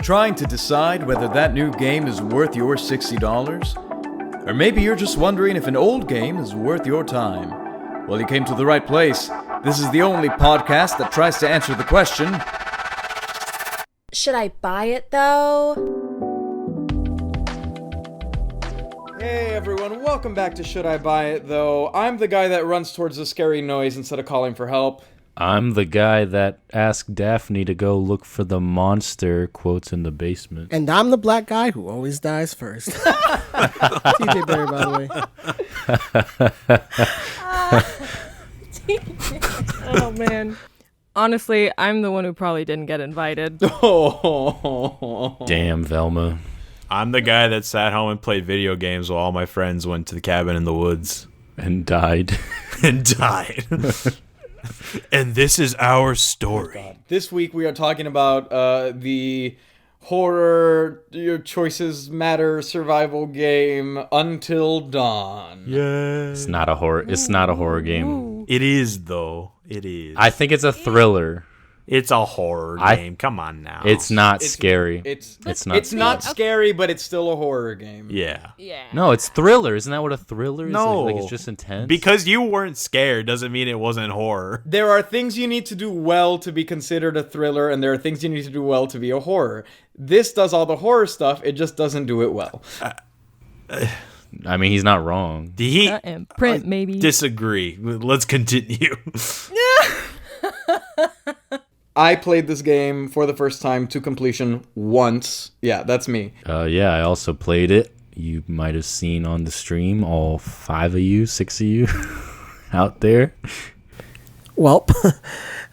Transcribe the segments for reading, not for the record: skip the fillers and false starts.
Trying to decide whether that new game is worth your $60? Or maybe you're just wondering if an old game is worth your time. Well, you came to the right place. This is the only podcast that tries to answer the question, should I buy it though? Hey everyone, welcome back to Should I Buy It Though? I'm the guy that runs towards the scary noise instead of calling for help. I'm the guy that asked Daphne to go look for the monster, quotes, in the basement. And I'm the black guy who always dies first. TJ Berry, by the way. Oh, man. Honestly, I'm the one who probably didn't get invited. Damn, Velma. I'm the guy that sat home and played video games while all my friends went to the cabin in the woods. And died. And this is our story. Oh, this week we are talking about the horror Your Choices Matter survival game Until Dawn. Yeah. It's not a horror game. It is, though. It is. I think it's a thriller. It's a horror game. Come on now. It's not scary. It's not scary, but it's still a horror game. Yeah. No, it's thriller. Isn't that what a thriller is? No. Like it's just intense. Because you weren't scared doesn't mean it wasn't horror. There are things you need to do well to be considered a thriller, and there are things you need to do well to be a horror. This does all the horror stuff. It just doesn't do it well. I mean, he's not wrong. And print, maybe. Disagree. Let's continue. I played this game for the first time to completion once. Yeah, that's me. Yeah, I also played it. You might have seen on the stream, all 5 of you, 6 of you out there. Well,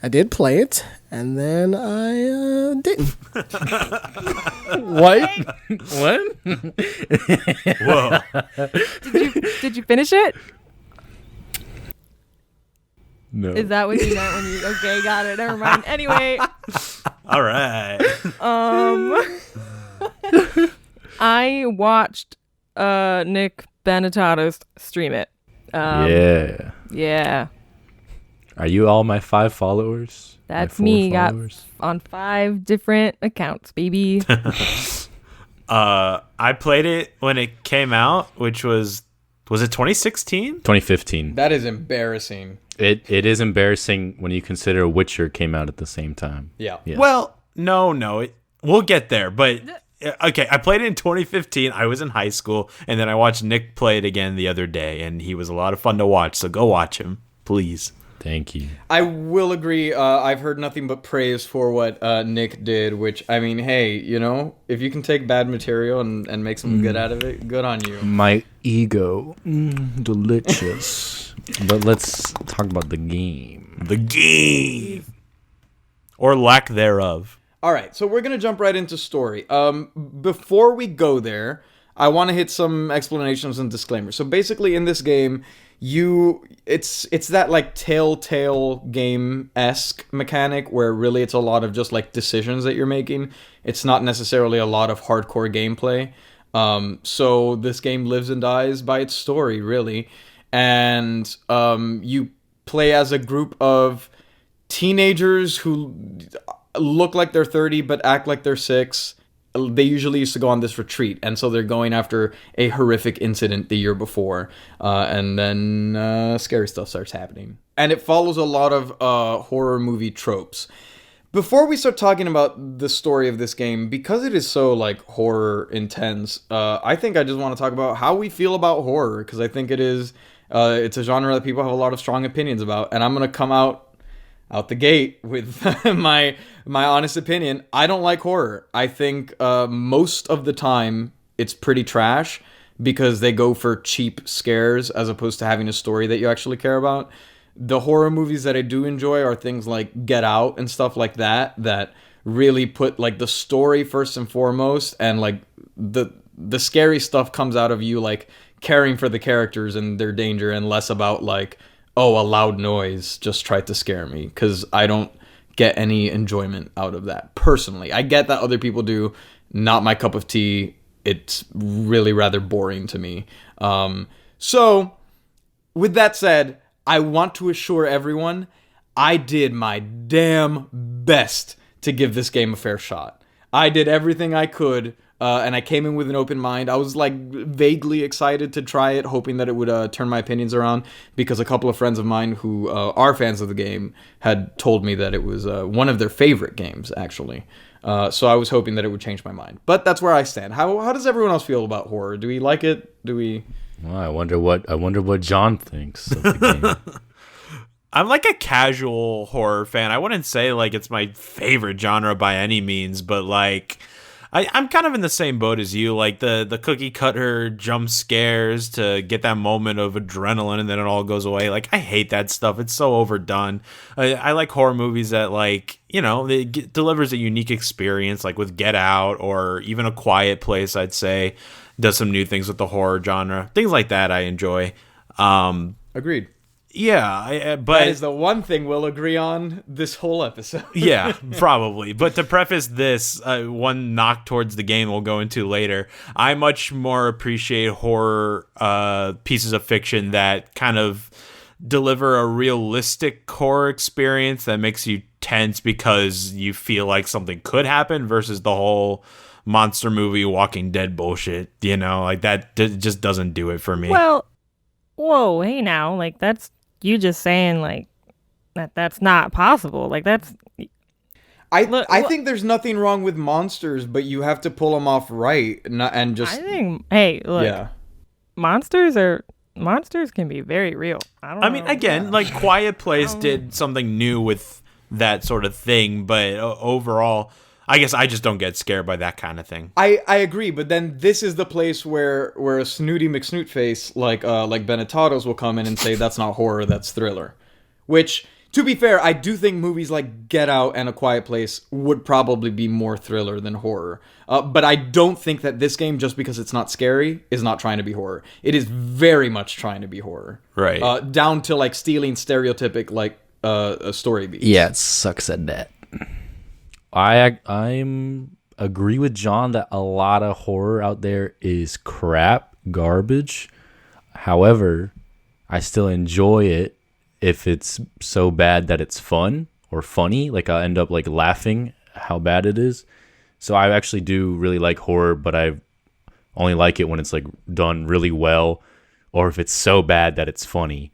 I did play it, and then I didn't. What? What? Whoa. Did you finish it? No. Is that what you meant when you... Okay, got it. Never mind. Anyway. All right. I watched Nick Benetatos stream it. Yeah. Are you all my 5 followers? That's My 4 me. followers? Got on 5 different accounts, baby. I played it when it came out, which was it 2016? 2015. That is embarrassing. It is embarrassing when you consider Witcher came out at the same time. Yeah. Well, no. We'll get there. But, okay, I played it in 2015. I was in high school. And then I watched Nick play it again the other day. And he was a lot of fun to watch. So go watch him, please. Thank you. I will agree. I've heard nothing but praise for what Nick did, which, I mean, hey, you know, if you can take bad material and make something good out of it, good on you. My ego. Delicious. But let's talk about the game. The game. Or lack thereof. All right, so we're going to jump right into story. Before we go there, I want to hit some explanations and disclaimers. So basically in this game, it's that like Telltale game-esque mechanic where really it's a lot of just like decisions that you're making. It's not necessarily a lot of hardcore gameplay. So this game lives and dies by its story, really. And you play as a group of teenagers who look like they're 30 but act like they're 6. They usually used to go on this retreat, and so they're going after a horrific incident the year before, and then scary stuff starts happening. And it follows a lot of horror movie tropes. Before we start talking about the story of this game, because it is so like horror intense, I think I just want to talk about how we feel about horror, because I think it's a genre that people have a lot of strong opinions about, and I'm gonna come out the gate with my honest opinion. I don't like horror. I think most of the time it's pretty trash because they go for cheap scares as opposed to having a story that you actually care about. The horror movies that I do enjoy are things like Get Out and stuff like that really put like the story first and foremost, and like the scary stuff comes out of you like caring for the characters and their danger, and less about like, oh, a loud noise just tried to scare me, because I don't get any enjoyment out of that personally. I get that other people do. Not my cup of tea. It's really rather boring to me. So with that said, I want to assure everyone I did my damn best to give this game a fair shot. I did everything I could, and I came in with an open mind. I was like vaguely excited to try it, hoping that it would turn my opinions around, because a couple of friends of mine who are fans of the game had told me that it was one of their favorite games, actually. So I was hoping that it would change my mind. But that's where I stand. How does everyone else feel about horror? Do we like it? Do we? Well, I wonder what John thinks of the game. I'm like a casual horror fan. I wouldn't say like it's my favorite genre by any means, but like I'm kind of in the same boat as you. Like the cookie cutter jump scares to get that moment of adrenaline and then it all goes away. Like I hate that stuff. It's so overdone. I like horror movies that it delivers a unique experience, like with Get Out or even A Quiet Place. I'd say does some new things with the horror genre. Things like that I enjoy. Agreed. Yeah, but That is the one thing we'll agree on this whole episode. yeah, probably. But to preface this, one knock towards the game we'll go into later, I much more appreciate horror pieces of fiction that kind of deliver a realistic horror experience that makes you tense because you feel like something could happen versus the whole monster movie Walking Dead bullshit. Like that just doesn't do it for me. Well, whoa, hey now, like that's you just saying like that's not possible. Like that's I think there's nothing wrong with monsters, but you have to pull them off right, and just. I think hey, look, Yeah. monsters can be very real. I mean, again, like Quiet Place did something new with that sort of thing, but overall, I guess I just don't get scared by that kind of thing. I agree, but then this is the place where a snooty McSnootface like Benetatos will come in and say that's not horror, that's thriller. Which, to be fair, I do think movies like Get Out and A Quiet Place would probably be more thriller than horror. But I don't think that this game, just because it's not scary, is not trying to be horror. It is very much trying to be horror. Right. Down to like stealing stereotypic like story beats. Yeah, it sucks at that. I'm agree with John that a lot of horror out there is crap, garbage. However, I still enjoy it if it's so bad that it's fun or funny. Like I end up like laughing how bad it is. So I actually do really like horror, but I only like it when it's like done really well or if it's so bad that it's funny.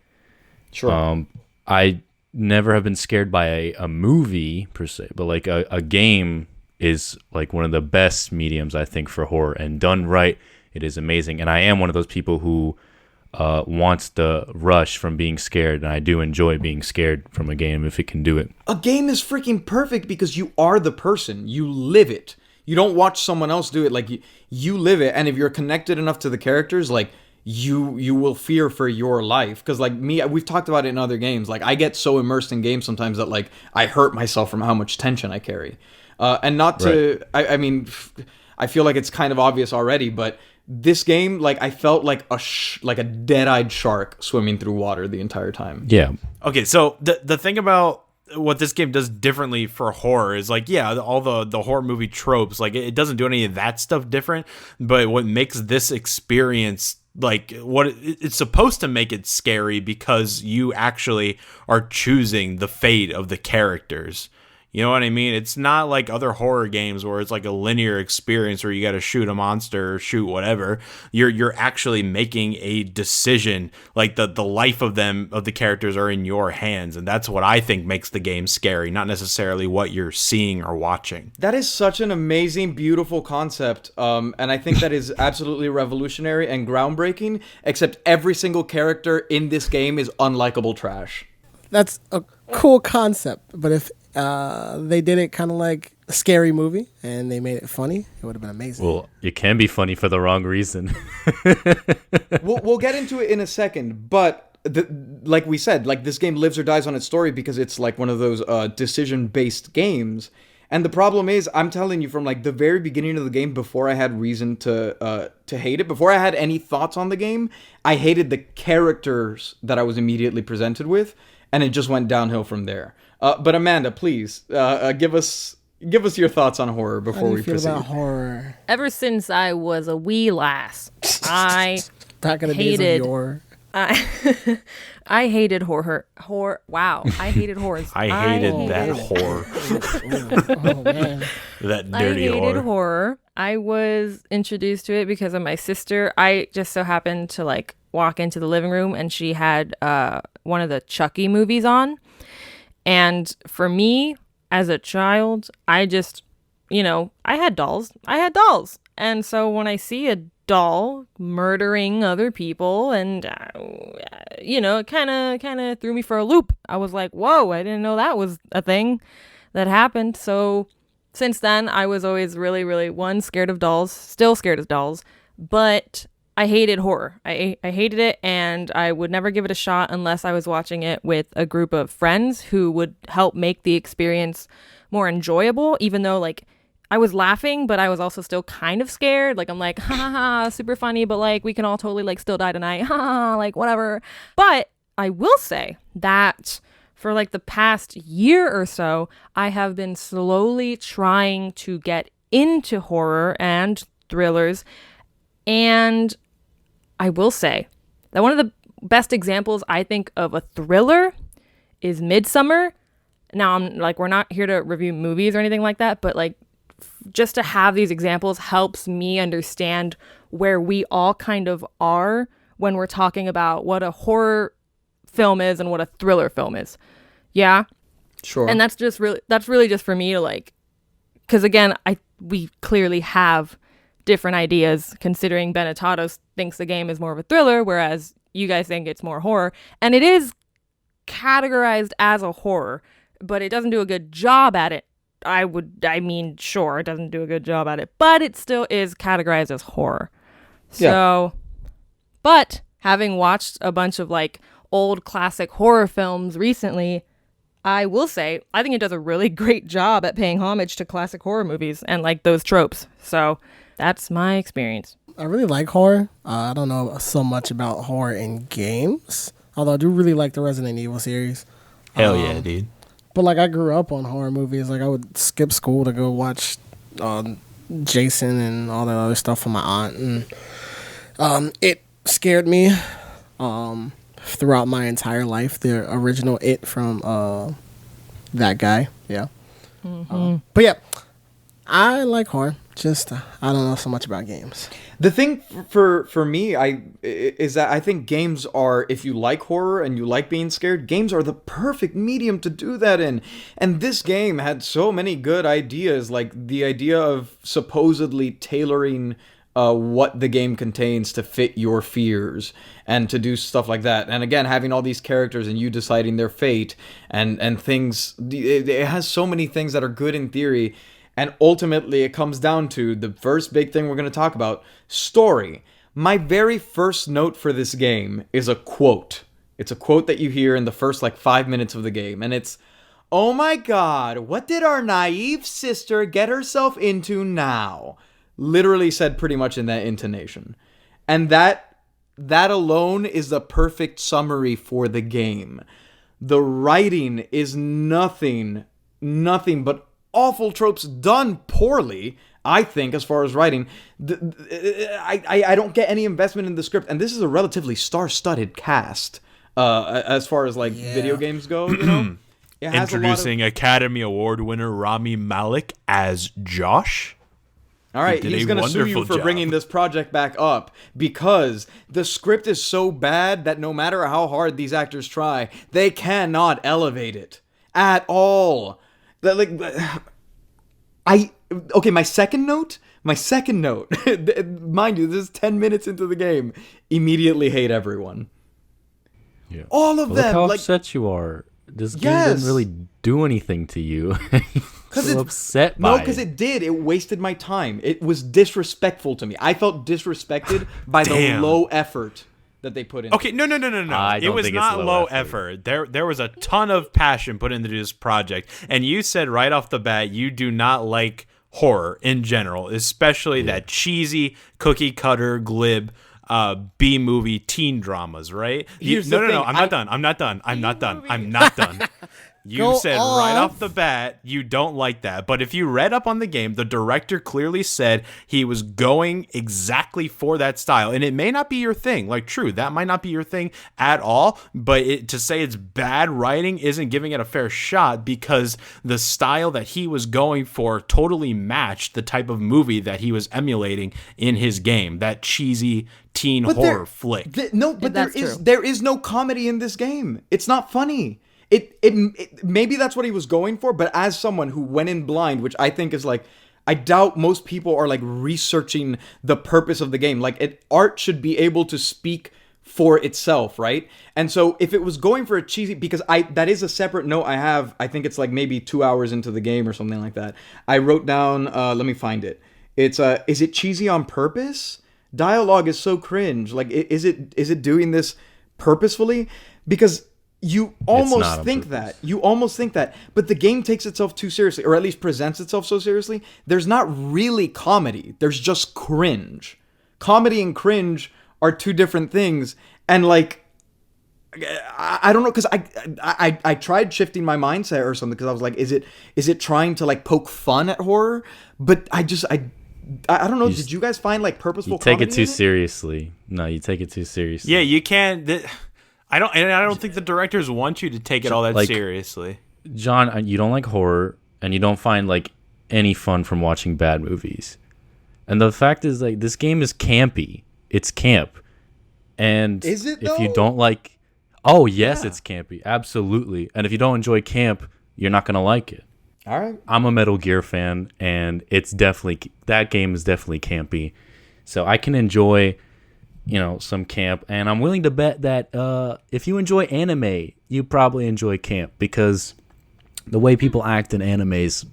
Sure. I never have been scared by a movie per se, but like a game is like one of the best mediums I think for horror, and done right, it is amazing. And I am one of those people who wants the rush from being scared, and I do enjoy being scared from a game if it can do it. A game is freaking perfect because you are the person. You live it. You don't watch someone else do it. Like you live it, and if you're connected enough to the characters, like you will fear for your life. Because like me, we've talked about it in other games. Like I get so immersed in games sometimes that like I hurt myself from how much tension I carry. And not to, right. I mean, I feel like it's kind of obvious already, but this game, like I felt like a dead-eyed shark swimming through water the entire time. Yeah. Okay, so the thing about what this game does differently for horror is like, yeah, all the horror movie tropes, like it doesn't do any of that stuff different, but what makes this experience like what it's supposed to make it scary because you actually are choosing the fate of the characters. You know what I mean? It's not like other horror games where it's like a linear experience where you got to shoot a monster or shoot whatever. You're actually making a decision. Like the life of the characters are in your hands, and that's what I think makes the game scary, not necessarily what you're seeing or watching. That is such an amazing, beautiful concept, and I think that is absolutely revolutionary and groundbreaking. Except every single character in this game is unlikable trash. That's a cool concept, but if they did it kind of like a scary movie and they made it funny, it would have been amazing. Well, it can be funny for the wrong reason. We'll get into it in a second, but like we said, like this game lives or dies on its story because it's like one of those decision-based games. And the problem is, I'm telling you, from like the very beginning of the game, before I had reason to hate it, before I had any thoughts on the game, I hated the characters that I was immediately presented with, and it just went downhill from there. But Amanda, please give us your thoughts on horror before we proceed. About horror? Ever since I was a wee lass, I Back in the hated. days of yore. I I hated horror. Wow, I hated horrors. I hated that horror. Oh man. That I dirty hated horror. horror. I was introduced to it because of my sister. I just so happened to like walk into the living room and she had one of the Chucky movies on. And for me, as a child, I just, I had dolls. And so when I see a doll murdering other people and, it kind of threw me for a loop. I was like, whoa, I didn't know that was a thing that happened. So since then, I was always really, really, one, scared of dolls, still scared of dolls, but I hated horror. I hated it, and I would never give it a shot unless I was watching it with a group of friends who would help make the experience more enjoyable, even though, like, I was laughing, but I was also still kind of scared. Like, I'm like, ha ha ha, super funny, but, like, we can all totally, like, still die tonight. Ha ha, like, whatever. But I will say that for, like, the past year or so, I have been slowly trying to get into horror and thrillers, and I will say that one of the best examples I think of a thriller is Midsummer. Now, I'm like, we're not here to review movies or anything like that, but like just to have these examples helps me understand where we all kind of are when we're talking about what a horror film is and what a thriller film is. Yeah. Sure. And that's really just for me to like, because again, we clearly have different ideas, considering Benetatos thinks the game is more of a thriller, whereas you guys think it's more horror. And it is categorized as a horror, but it doesn't do a good job at it. Sure, it doesn't do a good job at it, but it still is categorized as horror. So, but having watched a bunch of like old classic horror films recently, I will say, I think it does a really great job at paying homage to classic horror movies and like those tropes. So that's my experience. I really like horror. I don't know so much about horror in games, although I do really like the Resident Evil series. Hell yeah, dude. But like I grew up on horror movies. Like I would skip school to go watch Jason and all that other stuff from my aunt, and it scared me throughout my entire life. The original It from that guy, yeah. But yeah, I like horror. Just I don't know so much about games. The thing for me is that I think games are, if you like horror and you like being scared, games are the perfect medium to do that in. And this game had so many good ideas, like the idea of supposedly tailoring what the game contains to fit your fears and to do stuff like that. And again, having all these characters and you deciding their fate and things, it has so many things that are good in theory. And ultimately, it comes down to the first big thing we're going to talk about, story. My very first note for this game is a quote. It's a quote that you hear in the first, 5 minutes of the game. And it's, "Oh my God, what did our naive sister get herself into now?" Literally said pretty much in that intonation. And that alone is the perfect summary for the game. The writing is nothing but awful tropes done poorly, I think, as far as writing. I don't get any investment in the script, and this is a relatively star-studded cast as far as video games go. It has Introducing Academy Award winner Rami Malek as Josh. All right, He did he's a going to sue you wonderful for job. bringing this project back up because the script is so bad that no matter how hard these actors try, they cannot elevate it at all. My second note, mind you, this is 10 minutes into the game, immediately hate everyone. Yeah. All of Look them. how upset you are. This game doesn't really do anything to you. Because it's upset by No, because it did. It wasted my time. It was disrespectful to me. I felt disrespected by the low effort that they put in. Okay, no. I It don't was think it's not low low effort. effort. There was a ton of passion put into this project. And you said right off the bat you do not like horror in general, especially that cheesy, cookie cutter, glib B-movie teen dramas, right? Here's the thing. I'm not done. You Go said right off. off the bat you don't like that. But if you read up on the game, the director clearly said he was going exactly for that style. And it may not be your thing. Like, true, that might not be your thing at all. But to say it's bad writing isn't giving it a fair shot, because the style that he was going for totally matched the type of movie that he was emulating in his game. That cheesy teen horror flick. That's true. There is no comedy in this game. It's not funny. It maybe that's what he was going for, but as someone who went in blind, which I think is like, I doubt most people are like researching the purpose of the game. Like, art should be able to speak for itself, right? And so if it was going for a cheesy, because that is a separate note I have. I think it's like maybe 2 hours into the game or something like that. I wrote down, let me find it. It's is it cheesy on purpose? Dialogue is so cringe. Like, is it doing this purposefully? Because you almost think that. You almost think that. But the game takes itself too seriously, or at least presents itself so seriously. There's not really comedy. There's just cringe. Comedy and cringe are two different things. And like, I don't know, because I tried shifting my mindset or something, because I was like, is it trying to like poke fun at horror? But I don't know. Did you guys find like purposeful? You take comedy it too in seriously. No, you take it too seriously. Yeah, you can't. I don't think the directors want you to take it all that Like- seriously. John, you don't like horror, and you don't find like any fun from watching bad movies. And the fact is, like, this game is campy. It's camp. And Is it, if you though? don't like, oh yes, Yeah. it's campy, absolutely. And if you don't enjoy camp, you're not gonna like it. All right. I'm a Metal Gear fan, and that game is definitely campy. So I can enjoy, some camp, and I'm willing to bet that if you enjoy anime, you probably enjoy camp, because the way people act in animes,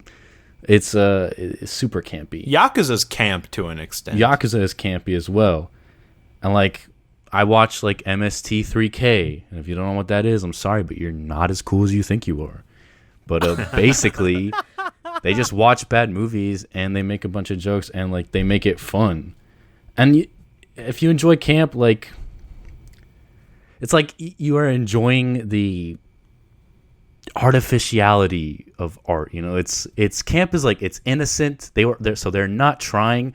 it's super campy. Yakuza's camp to an extent. Yakuza is campy as well. And like, I watch like MST3K, and if you don't know what that is, I'm sorry, but you're not as cool as you think you are. But basically, they just watch bad movies and they make a bunch of jokes, and like, they make it fun. And if you enjoy camp, like, it's like you are enjoying the artificiality of art. It's camp is like, it's innocent. They're not trying.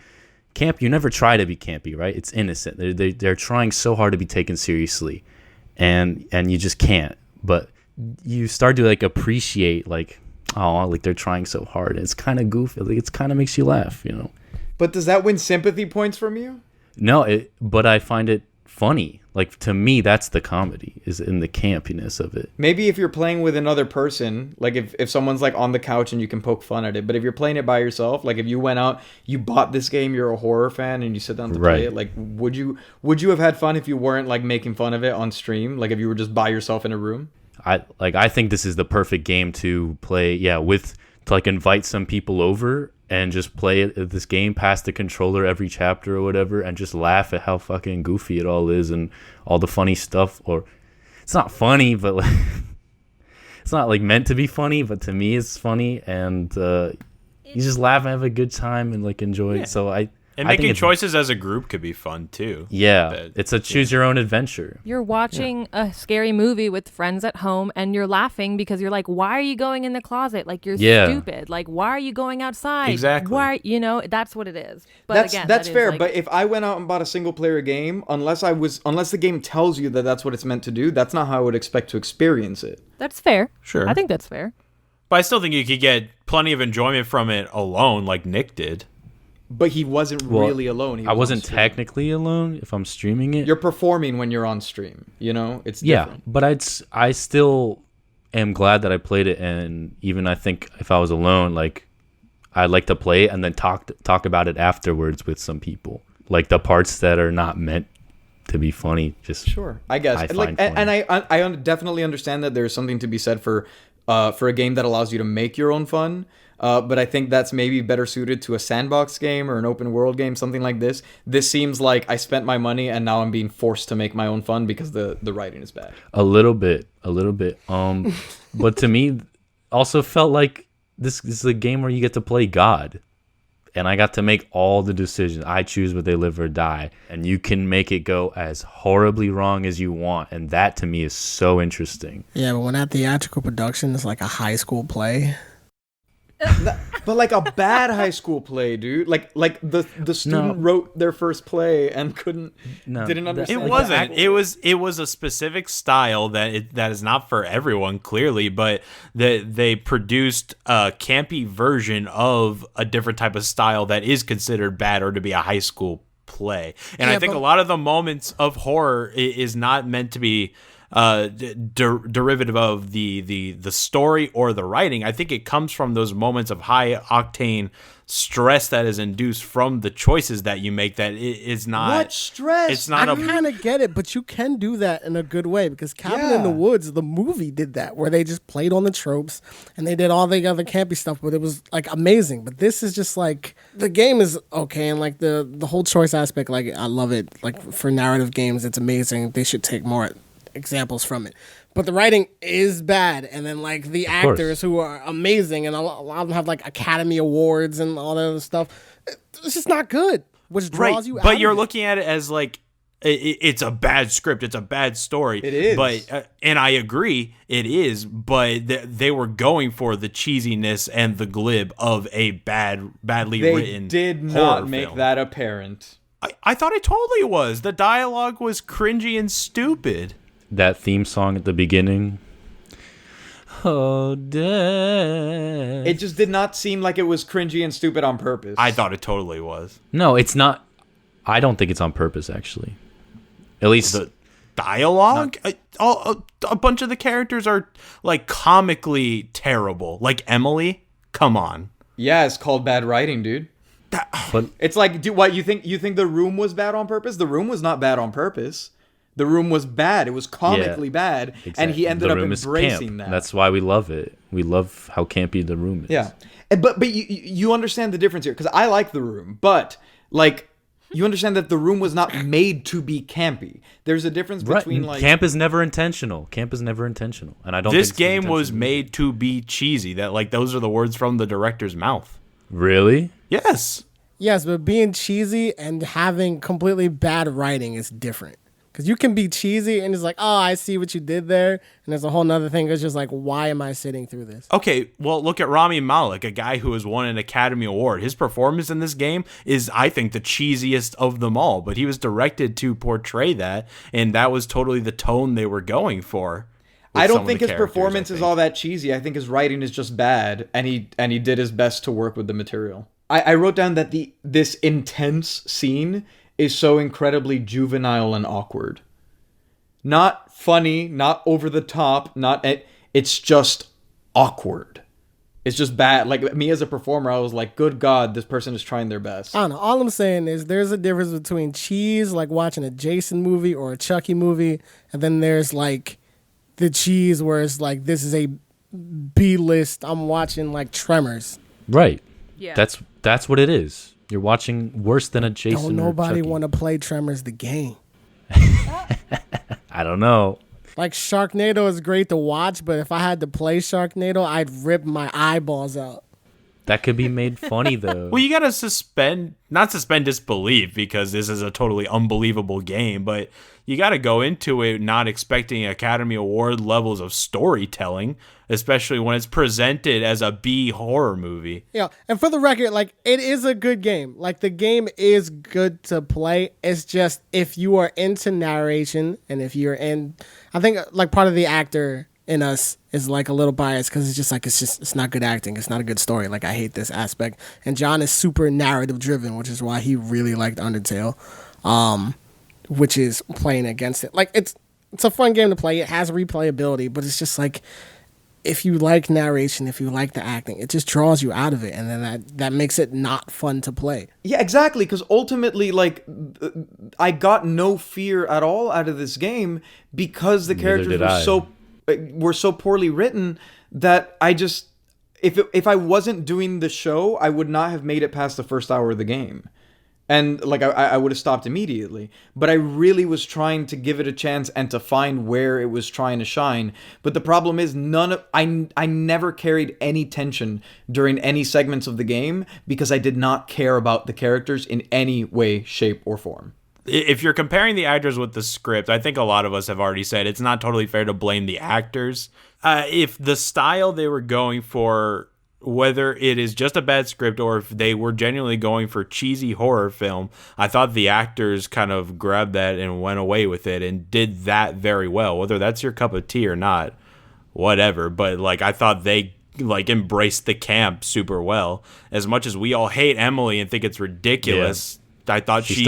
Camp, you never try to be campy, right? It's innocent. They're trying so hard to be taken seriously, and you just can't. But you start to like appreciate, like, oh, like, they're trying so hard. It's kind of goofy. Like, it kind of makes you laugh, But does that win sympathy points from you? No, but I find it funny. Like, to me, that's the comedy, is in the campiness of it. Maybe if you're playing with another person, like if someone's like on the couch and you can poke fun at it. But if you're playing it by yourself, like if you went out, you bought this game, you're a horror fan, and you sit down to play Right. it, like would you have had fun if you weren't like making fun of it on stream? Like if you were just by yourself in a room? I think this is the perfect game to play, to like invite some people over and just play this game past the controller every chapter or whatever, and just laugh at how fucking goofy it all is and all the funny stuff. Or it's not funny, but like, it's not like meant to be funny, but to me it's funny, and you just laugh and have a good time and like enjoy it. So And I think making it's- choices as a group could be fun too. Yeah, But- it's a choose your own adventure. You're watching a scary movie with friends at home, and you're laughing because you're like, why are you going in the closet? Like, you're Yeah. stupid. Like, why are you going outside? Exactly. Why, that's what it is. But That's again, that's that is, fair. like- But if I went out and bought a single player game, unless the game tells you that that's what it's meant to do, that's not how I would expect to experience it. that's fair. Sure. I think that's fair. But I still think you could get plenty of enjoyment from it alone, like Nick did. But he wasn't Well, really alone. He I was on wasn't stream. technically alone if I'm streaming it. You're performing when you're on stream. It's Yeah, different. but I still am glad that I played it, and even I think if I was alone, like, I'd like to play it and then talk about it afterwards with some people. Like, the parts that are not meant to be funny, just Sure, I guess. I And, find and I definitely understand that there's something to be said for a game that allows you to make your own fun. But I think that's maybe better suited to a sandbox game or an open world game, something like this. This seems like I spent my money and now I'm being forced to make my own fun because the writing is bad. a little bit. But to me, also felt like this is a game where you get to play God. and I got to make all the decisions. I choose whether they live or die, and you can make it go as horribly wrong as you want, and that to me is so interesting. Yeah, but when that theatrical production is like a high school play. But like a bad high school play, dude. Like the student wrote their first play and didn't understand. It wasn't. It was a specific style that is not for everyone, clearly, but they produced a campy version of a different type of style that is considered bad or to be a high school play. And I think a lot of the moments of horror is not meant to be derivative of the story or the writing. I think it comes from those moments of high octane stress that is induced from the choices that you make. That is not what stress. It's not. I kind of get it, but you can do that in a good way because Cabin in the Woods, the movie, did that where they just played on the tropes and they did all the other campy stuff, but it was like amazing. But this is just like the game is okay, and like the whole choice aspect, like I love it. Like for narrative games, it's amazing. They should take more examples from it, but the writing is bad, and then like the actors who are amazing, and a lot of them have like Academy Awards and all that other stuff. It's just not good, which draws you out. But you're looking at it as like it's a bad script, it's a bad story. It is, but and I agree, it is. But they were going for the cheesiness and the glib of a badly written. They did not make that apparent. I thought it totally was. The dialogue was cringy and stupid. That theme song at the beginning. Oh, Dad. It just did not seem like it was cringy and stupid on purpose. I thought it totally was. No, it's not. I don't think it's on purpose, actually. At least the dialogue. A bunch of the characters are like comically terrible. Like Emily. Come on. Yeah, it's called bad writing, dude. But it's like, what you think The Room was bad on purpose? The Room was not bad on purpose. The Room was bad. It was comically bad, exactly. And he ended up embracing that. That's why we love it. We love how campy The Room is. Yeah, but you understand the difference here, because I like The Room, but like you understand that The Room was not made to be campy. There's a difference between like camp is never intentional. Camp is never intentional, and I don't. This game was made to be cheesy. That like those are the words from the director's mouth. Really? Yes. Yes, but being cheesy and having completely bad writing is different. Because you can be cheesy and it's like, oh, I see what you did there. And there's a whole nother thing. It's just like, why am I sitting through this? Okay, well, look at Rami Malek, a guy who has won an Academy Award. His performance in this game is, I think, the cheesiest of them all. But he was directed to portray that, and that was totally the tone they were going for. I don't think his performance is all that cheesy. I think his writing is just bad, and he did his best to work with the material. I wrote down that this intense scene is so incredibly juvenile and awkward. Not funny, not over the top, it's just awkward. It's just bad. Like me as a performer, I was like, good God, this person is trying their best. I don't know. All I'm saying is there's a difference between cheese, like watching a Jason movie or a Chucky movie, and then there's like the cheese where it's like, this is a B-list. I'm watching like Tremors. Right. Yeah. That's what it is. You're watching worse than a Jason. Don't nobody want to play Tremors the game. I don't know. Like Sharknado is great to watch, but if I had to play Sharknado, I'd rip my eyeballs out. That could be made funny though. Well, you gotta not suspend disbelief because this is a totally unbelievable game, but you gotta go into it not expecting Academy Award levels of storytelling, especially when it's presented as a B horror movie. Yeah, and for the record, like it is a good game. Like the game is good to play. It's just if you are into narration and if you're in, I think like part of the actor in us is like a little biased because it's not good acting. It's not a good story. Like I hate this aspect. And John is super narrative driven, which is why he really liked Undertale, which is playing against it. Like it's a fun game to play. It has replayability, but it's just like if you like narration, if you like the acting, it just draws you out of it, and then that makes it not fun to play. Yeah, exactly. Because ultimately, like, I got no fear at all out of this game because the characters were so poorly written that I just if I wasn't doing the show, I would not have made it past the first hour of the game. And like I would have stopped immediately. But I really was trying to give it a chance and to find where it was trying to shine. But the problem is I never carried any tension during any segments of the game because I did not care about the characters in any way, shape, or form. If you're comparing the actors with the script, I think a lot of us have already said it's not totally fair to blame the actors. If the style they were going for, whether it is just a bad script or if they were genuinely going for cheesy horror film, I thought the actors kind of grabbed that and went away with it and did that very well. Whether that's your cup of tea or not, whatever. But like, I thought they like embraced the camp super well. As much as we all hate Emily and think it's ridiculous, I thought she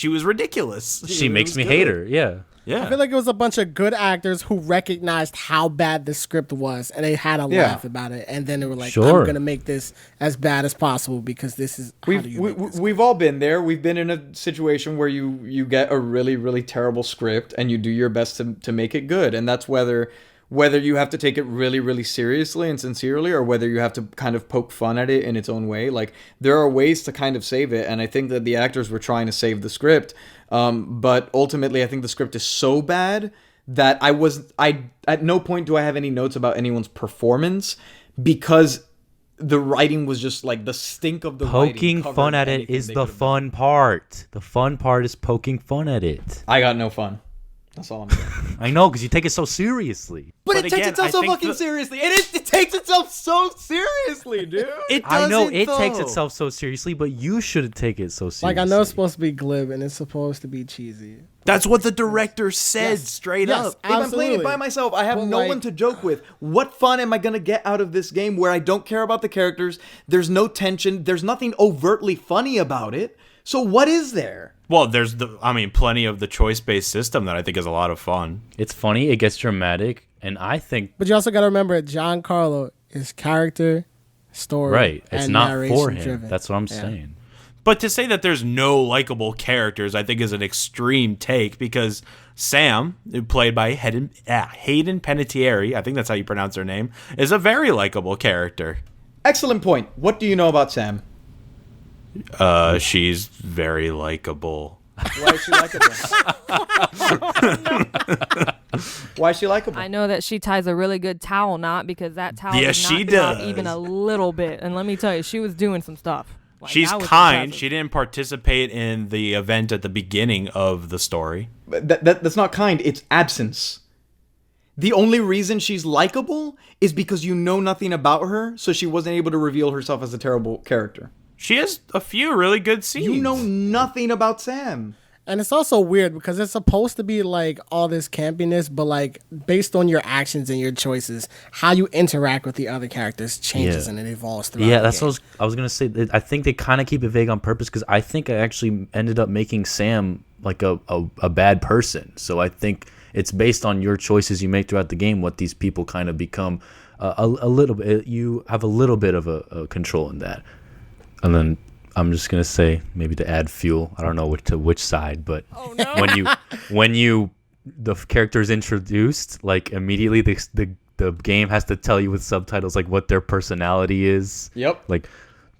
was ridiculous. She makes me hate her. Yeah. Yeah. I feel like it was a bunch of good actors who recognized how bad the script was, and they had a laugh about it, and then they were like, "I'm gonna make this as bad as possible because this is." We've all been there. We've been in a situation where you get a really, really terrible script and you do your best to make it good, and that's whether you have to take it really, really seriously and sincerely, or whether you have to kind of poke fun at it in its own way. Like, there are ways to kind of save it, and I think that the actors were trying to save the script. But ultimately, I think the script is so bad that I at no point do I have any notes about anyone's performance, because the writing was just like the stink of the poking fun at it is the fun part. The fun part is poking fun at it. I got no fun. That's all I'm saying. I know, because you take it so seriously. But it takes itself so fucking seriously. It takes itself so seriously, dude. I know it takes itself so seriously, but you shouldn't take it so seriously. Like, I know it's supposed to be glib and it's supposed to be cheesy. That's what the director said straight up. If I'm playing it by myself, I have no one to joke with. What fun am I going to get out of this game where I don't care about the characters? There's no tension. There's nothing overtly funny about it. So what is there? Well, there's plenty of the choice-based system that I think is a lot of fun. It's funny, it gets dramatic, and I think... But you also got to remember, Giancarlo is character, story, right. It's and not for him. driven. That's what I'm saying. But to say that there's no likable characters, I think is an extreme take, because Sam, played by Hayden Panettiere, I think that's how you pronounce her name, is a very likable character. Excellent point. What do you know about Sam? She's very likable. Why is she likable? Why is she likable? I know that she ties a really good towel knot, because that towel Yes, did she not come out does. even a little bit. And let me tell you, she was doing some stuff. Like, She's that was kind. impressive. She didn't participate in the event at the beginning of the story. That's not kind. It's absence. The only reason she's likable is because you know nothing about her, so she wasn't able to reveal herself as a terrible character. She has a few really good scenes. You know nothing about Sam. And it's also weird because it's supposed to be like all this campiness, but like based on your actions and your choices, how you interact with the other characters changes and it evolves throughout. Yeah, that's what I was gonna say. I think they kind of keep it vague on purpose, because I think I actually ended up making Sam like a bad person. So I think it's based on your choices you make throughout the game what these people kind of become. A little bit. You have a little bit of a control in that. And then I'm just gonna say, maybe to add fuel, I don't know which side, but when the character is introduced, like immediately the game has to tell you with subtitles like what their personality is. Yep. Like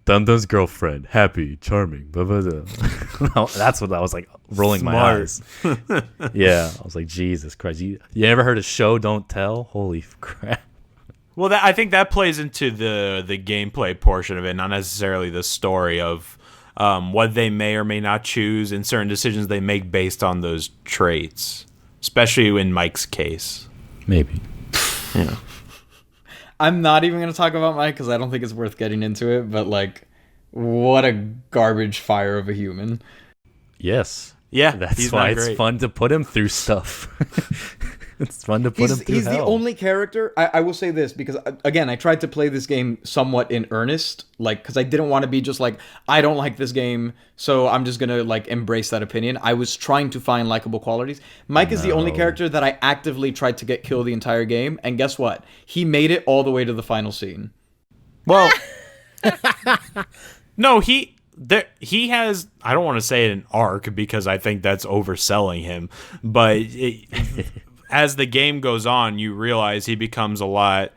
Dun-Dun's girlfriend, happy, charming, blah, blah, blah. That's what I was like, rolling my eyes. Yeah, I was like, Jesus Christ. You ever heard of Show Don't Tell? Holy crap. Well, I think that plays into the gameplay portion of it, not necessarily the story of what they may or may not choose and certain decisions they make based on those traits, especially in Mike's case. Maybe. Yeah. I'm not even going to talk about Mike because I don't think it's worth getting into it, but like, what a garbage fire of a human. Yes. Yeah, that's why it's fun to put him through stuff. It's fun to put him through He's hell. the only character, I will say this, because again, I tried to play this game somewhat in earnest, like, because I didn't want to be just like, I don't like this game, so I'm just going to like embrace that opinion. I was trying to find likable qualities. Mike is the only character that I actively tried to get killed the entire game, and guess what? He made it all the way to the final scene. Well, no, he has, I don't want to say an arc because I think that's overselling him, but as the game goes on, you realize he becomes a lot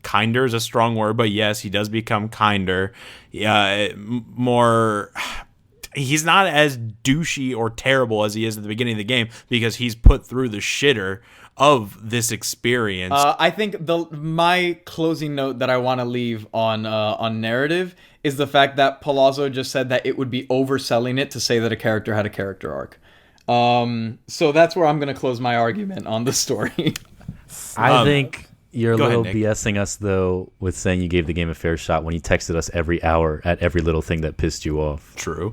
kinder is a strong word, but yes, he does become kinder, more. he's not as douchey or terrible as he is at the beginning of the game because he's put through the shitter of this experience. I think my closing note that I want to leave on narrative is the fact that Palazzo just said that it would be overselling it to say that a character had a character arc. So that's where I'm going to close my argument on the story. I think you're a go ahead, little Nick. BSing us, though, with saying you gave the game a fair shot when you texted us every hour at every little thing that pissed you off. True.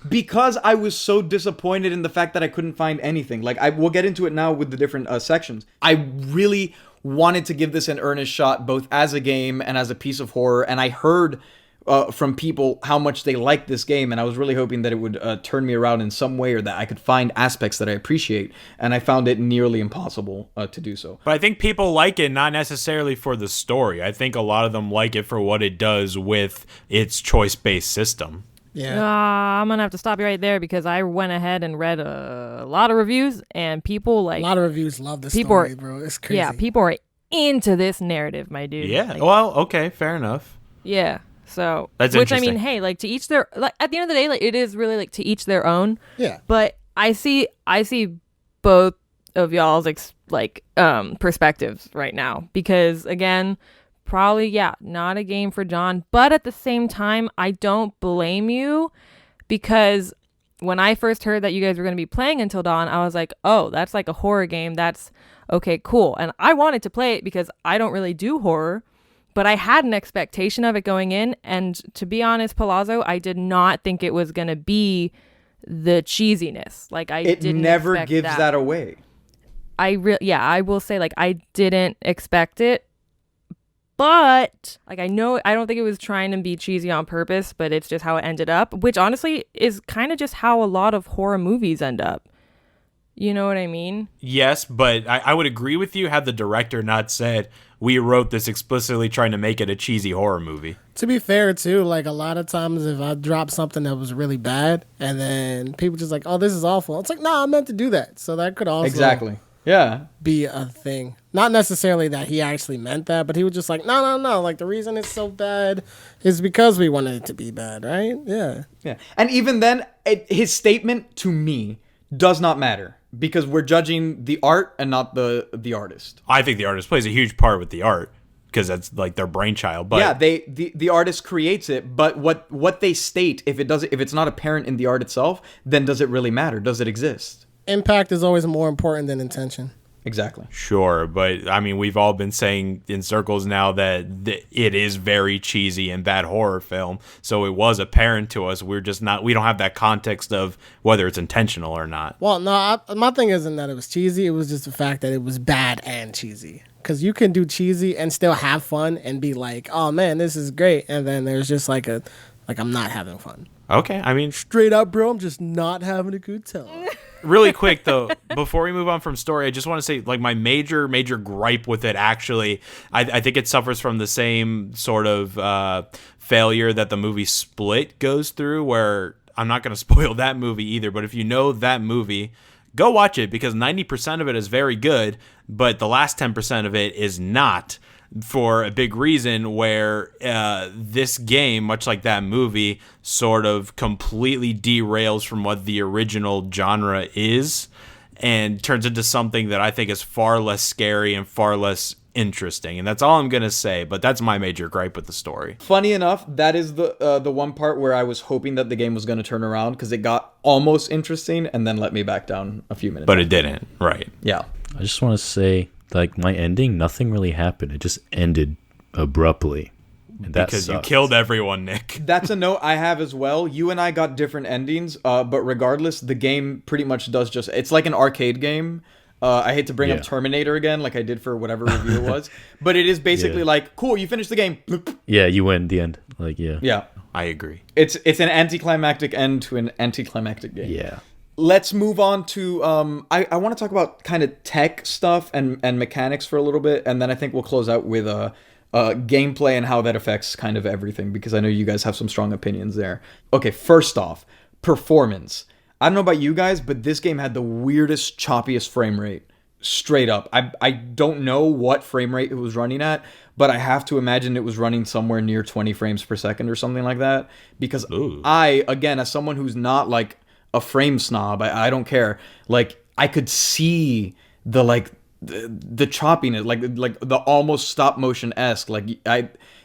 Because I was so disappointed in the fact that I couldn't find anything. Like, we'll get into it now with the different sections. I really wanted to give this an earnest shot, both as a game and as a piece of horror, and I heard from people how much they liked this game, and I was really hoping that it would turn me around in some way, or that I could find aspects that I appreciate, and I found it nearly impossible to do so. But I think people like it not necessarily for the story. I think a lot of them like it for what it does with its choice-based system. Yeah. I'm gonna have to stop you right there because I went ahead and read a lot of reviews, and people A lot of reviews love the people story, are- bro. It's crazy. yeah, people are into this narrative, my dude. Yeah. Like, Well, okay, fair enough. yeah. So, That's which I mean, interesting. hey, like to each their. Like at the end of the day, like it is really like to each their own. Yeah. But I see both of y'all's perspectives right now because again, probably not a game for John, but at the same time, I don't blame you because when I first heard that you guys were going to be playing Until Dawn, I was like, "Oh, that's like a horror game. That's okay, cool." And I wanted to play it because I don't really do horror, but I had an expectation of it going in, and to be honest, Palazzo, I did not think it was going to be the cheesiness. Like It didn't never expect gives that away. I will say like I didn't expect it, but like I don't think it was trying to be cheesy on purpose, but it's just how it ended up, which honestly is kind of just how a lot of horror movies end up. You know what I mean? Yes, but I would agree with you had the director not said, we wrote this explicitly trying to make it a cheesy horror movie. To be fair, too, like a lot of times if I drop something that was really bad and then people just like, oh, this is awful. It's like, nah, I meant to do that. So that could also Exactly. Yeah. be a thing. Not necessarily that he actually meant that, but he was just like, no. Like the reason it's so bad is because we wanted it to be bad, right? Yeah. Yeah. And even then, his statement to me does not matter because we're judging the art and not the artist. I think the artist plays a huge part with the art because that's like their brainchild. But yeah, the artist creates it, but what they state, if it's not apparent in the art itself, then does it really matter? Does it exist? Impact is always more important than intention. Exactly. Sure, but I mean, we've all been saying in circles now that it is very cheesy and bad horror film. So it was apparent to us. We don't have that context of whether it's intentional or not. Well, no, my thing isn't that it was cheesy. It was just the fact that it was bad and cheesy. Because you can do cheesy and still have fun and be like, oh man, this is great. And then there's just like I'm not having fun. Okay, I mean, Straight up, bro, I'm just not having a good time. really quick though, before we move on from story, I just want to say like my major gripe with it actually, I think it suffers from the same sort of failure that the movie Split goes through, where I'm not going to spoil that movie either, but if you know that movie, go watch it because 90% of it is very good, but the last 10% of it is not, for a big reason where this game, much like that movie, sort of completely derails from what the original genre is and turns into something that I think is far less scary and far less interesting. And that's all I'm going to say, but that's my major gripe with the story. Funny enough, that is the one part where I was hoping that the game was going to turn around because it got almost interesting and then let me back down a few minutes. But it didn't, right? Yeah. I just want to say, like, my ending, nothing really happened. It just ended abruptly. And that Because you sucked. killed everyone, Nick. That's a note I have as well. You and I got different endings, but regardless, the game pretty much does just... It's like an arcade game. I hate to bring Yeah. up Terminator again, like I did for whatever review it was, but it is basically Yeah. like, cool, you finished the game. Bloop. Yeah, you win the end. Like, yeah. Yeah. I agree. It's an anticlimactic end to an anticlimactic game. Yeah. Let's move on to I want to talk about kind of tech stuff and mechanics for a little bit, and then I think we'll close out with gameplay and how that affects kind of everything, because I know you guys have some strong opinions there. Okay, first off, performance. I don't know about you guys, but this game had the weirdest, choppiest frame rate. straight up. I don't know what frame rate it was running at, but I have to imagine it was running somewhere near 20 frames per second or something like that. Because I, again, as someone who's not like a frame snob, I don't care. Like, I could see the the choppiness, like the almost stop motion esque. Like,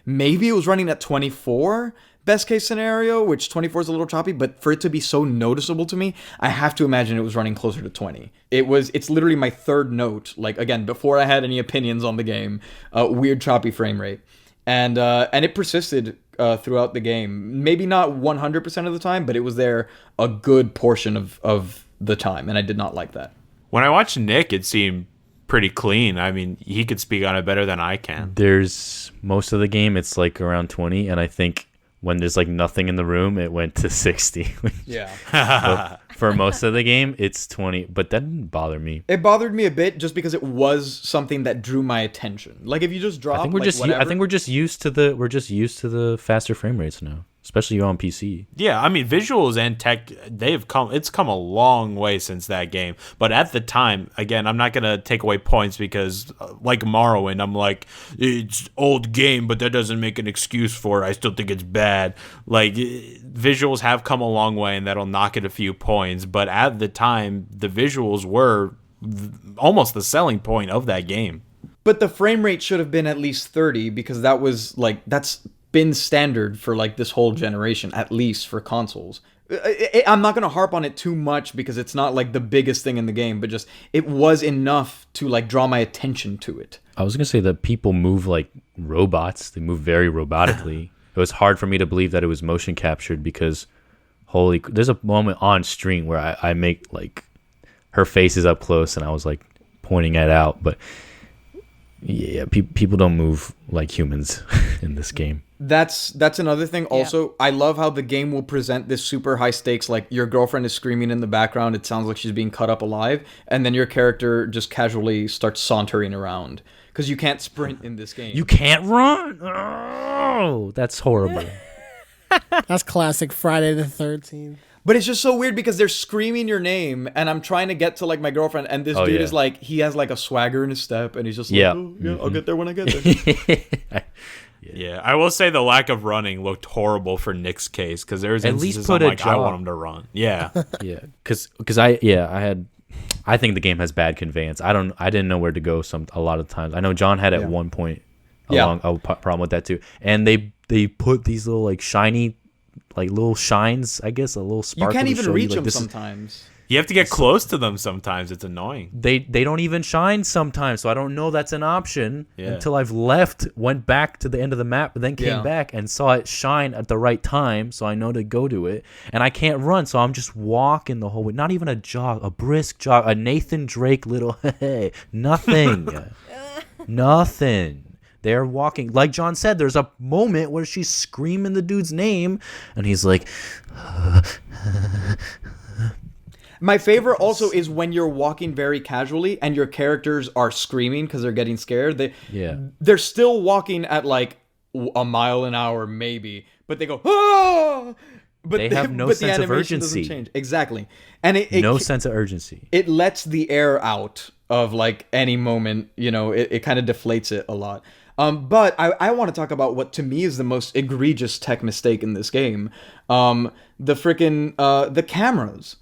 maybe it was running at 24. Best case scenario, which 24 is a little choppy, but for it to be so noticeable to me, I have to imagine it was running closer to 20. It's literally my third note, like, again, before I had any opinions on the game, weird choppy frame rate. And it persisted throughout the game. Maybe not 100% of the time, but it was there a good portion of the time, and I did not like that. When I watched Nick, it seemed pretty clean. I mean, he could speak on it better than I can. There's most of the game, it's like around 20, and I think when there's like nothing in the room, it went to 60. Yeah. But for most of the game, it's 20, but that didn't bother me. It bothered me a bit just because it was something that drew my attention. Like, if you just drop, I think we're just used to the faster frame rates now, especially on PC. Yeah, I mean, visuals and tech, it's come a long way since that game. But at the time, again, I'm not going to take away points because, like Morrowind, I'm like, it's old game, but that doesn't make an excuse for it. I still think it's bad. Like, visuals have come a long way, and that'll knock it a few points. But at the time, the visuals were almost the selling point of that game. But the frame rate should have been at least 30 because that was, like, that's been standard for like this whole generation, at least for consoles. I'm not gonna harp on it too much because it's not like the biggest thing in the game, but just it was enough to like draw my attention to it. I was gonna say that people move like robots. They move very robotically. It was hard for me to believe that it was motion captured because there's a moment on stream where I make like her face is up close and I was like pointing it out, but yeah, people don't move like humans in this game. That's another thing. Also, I love how the game will present this super high stakes, like your girlfriend is screaming in the background, it sounds like she's being cut up alive, and then your character just casually starts sauntering around because you can't sprint in this game. You can't run. Oh, that's horrible. That's classic Friday the 13th. But it's just so weird because they're screaming your name, and I'm trying to get to like my girlfriend, and this dude is like, he has like a swagger in his step, and he's just like, I'll get there when I get there. Yeah, I will say the lack of running looked horrible for Nick's case because there's at instances least put I'm a like, job. I want him to run. Yeah, yeah, because I think the game has bad conveyance. I didn't know where to go a lot of times. I know John had at one point a problem with that too, and they put these little like shiny, like little shines, I guess, a little sparkle. You can't even reach like, them sometimes. you have to get close to them sometimes. It's annoying. They don't even shine sometimes, so I don't know that's an option until I've went back to the end of the map, and then came back and saw it shine at the right time, so I know to go to it. And I can't run, so I'm just walking the whole way. Not even a jog, a brisk jog, a Nathan Drake little nothing. Nothing. They're walking. Like John said, there's a moment where she's screaming the dude's name, and he's like... My favorite also is when you're walking very casually and your characters are screaming because they're getting scared. They're still walking at like a mile an hour maybe, but they go, ah! But they have no sense of urgency. Doesn't change. Exactly. And no sense of urgency. It lets the air out of like any moment, it kind of deflates it a lot. But I want to talk about what to me is the most egregious tech mistake in this game. The cameras.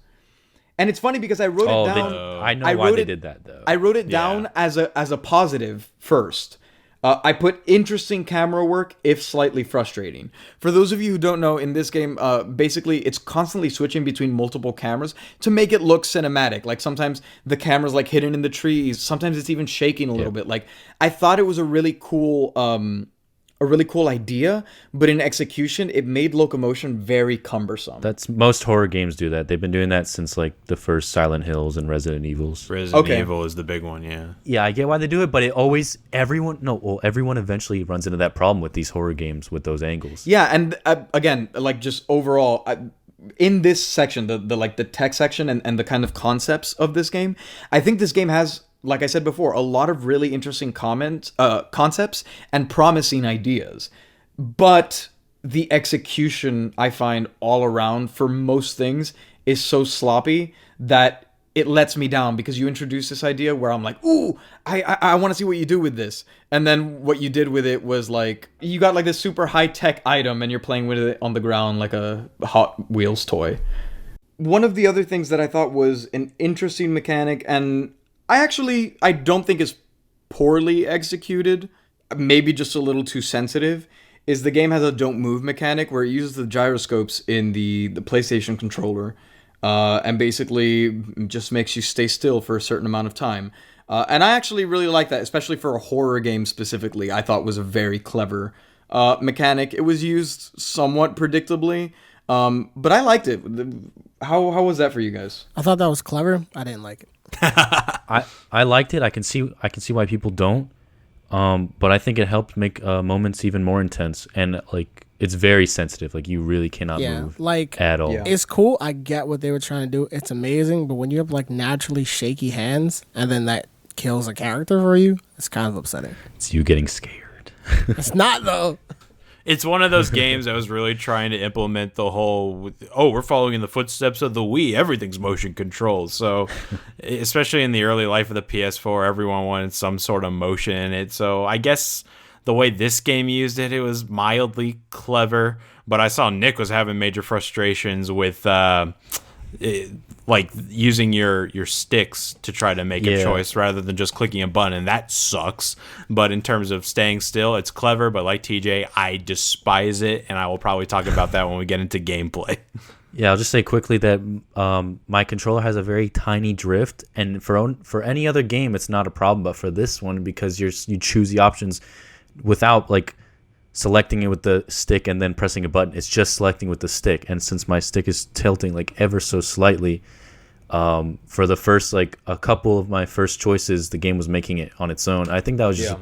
And it's funny because I wrote it down. I know why they did that though. I wrote it down as a positive first. I put interesting camera work, if slightly frustrating. For those of you who don't know, in this game, basically it's constantly switching between multiple cameras to make it look cinematic. Like sometimes the camera's like hidden in the trees. Sometimes it's even shaking a little bit. Like I thought it was a really cool idea, but in execution, it made locomotion very cumbersome. That's most horror games do that. They've been doing that since like the first Silent Hills and Resident Evils. Resident Evil is the big one, yeah. Yeah, I get why they do it, but everyone eventually runs into that problem with these horror games with those angles. Yeah, and again, like just overall, in this section, the tech section and the kind of concepts of this game, I think this game has, like I said before, a lot of really interesting concepts and promising ideas. But the execution, I find, all around for most things is so sloppy that it lets me down because you introduce this idea where I'm like, ooh, I want to see what you do with this. And then what you did with it was like, you got like this super high-tech item and you're playing with it on the ground like a Hot Wheels toy. One of the other things that I thought was an interesting mechanic, and I don't think is poorly executed, maybe just a little too sensitive, is the game has a don't move mechanic where it uses the gyroscopes in the PlayStation controller, and basically just makes you stay still for a certain amount of time. And I actually really like that, especially for a horror game specifically. I thought was a very clever mechanic. It was used somewhat predictably, but I liked it. How was that for you guys? I thought that was clever. I didn't like it. I liked it. I can see why people don't. But I think it helped make moments even more intense, and like it's very sensitive. Like you really cannot move like at all. Yeah. It's cool. I get what they were trying to do. It's amazing, but when you have like naturally shaky hands and then that kills a character for you, it's kind of upsetting. It's you getting scared. It's not though. It's one of those games that was really trying to implement the whole, we're following in the footsteps of the Wii. Everything's motion controlled. So, especially in the early life of the PS4, everyone wanted some sort of motion in it. So, I guess the way this game used it, it was mildly clever. But I saw Nick was having major frustrations with like using your sticks to try to make a choice rather than just clicking a button, and that sucks. But in terms of staying still, it's clever, but like TJ, I despise it, and I will probably talk about that when we get into gameplay. Yeah, I'll just say quickly that my controller has a very tiny drift, and for any other game it's not a problem, but for this one, because you choose the options without like selecting it with the stick and then pressing a button, it's just selecting with the stick. And since my stick is tilting like ever so slightly, for the first like a couple of my first choices, the game was making it on its own. I think that was just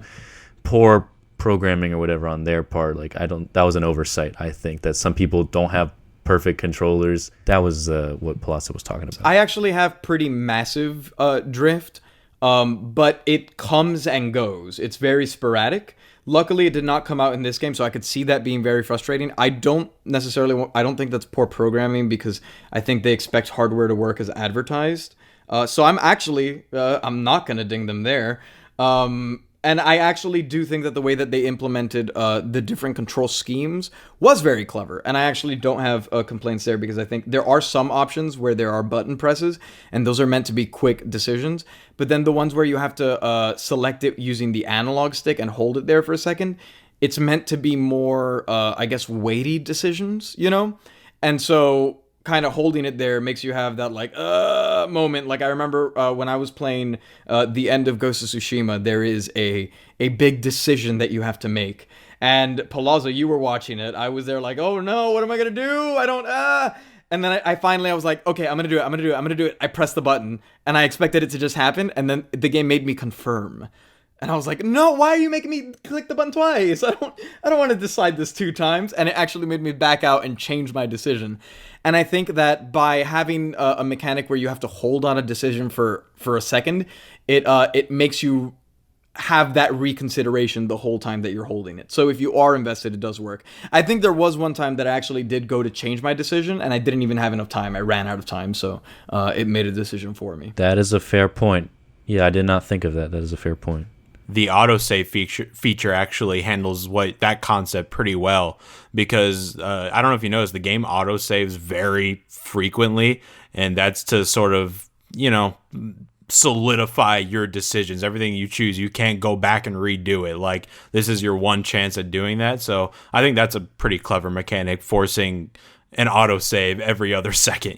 poor programming or whatever on their part. Like that was an oversight. I think that some people don't have perfect controllers. That was what Palazzo was talking about. I actually have pretty massive drift, but it comes and goes. It's very sporadic. Luckily, it did not come out in this game, so I could see that being very frustrating. I don't think that's poor programming, because I think they expect hardware to work as advertised. So I'm not going to ding them there. And I actually do think that the way that they implemented the different control schemes was very clever. And I actually don't have complaints there, because I think there are some options where there are button presses, and those are meant to be quick decisions. But then the ones where you have to select it using the analog stick and hold it there for a second, it's meant to be more, I guess, weighty decisions, you know? And so kind of holding it there makes you have that like moment. Like I remember when I was playing the end of Ghost of Tsushima, there is a big decision that you have to make. And Palazzo, you were watching it. I was there like, oh no, what am I gonna do? I don't And then I finally was like, okay, I'm gonna do it. I pressed the button and I expected it to just happen, and then the game made me confirm. And I was like, no, why are you making me click the button twice? I don't want to decide this 2 times. And it actually made me back out and change my decision. And I think that by having a mechanic where you have to hold on a decision for a second, it makes you have that reconsideration the whole time that you're holding it. So if you are invested, it does work. I think there was one time that I actually did go to change my decision, and I didn't even have enough time. I ran out of time, so it made a decision for me. That is a fair point. Yeah, I did not think of that. That is a fair point. The autosave feature actually handles that concept pretty well, because I don't know if you noticed, the game autosaves very frequently, and that's to sort of, solidify your decisions. Everything you choose, you can't go back and redo it. Like, this is your one chance at doing that. So I think that's a pretty clever mechanic, forcing an autosave every other second,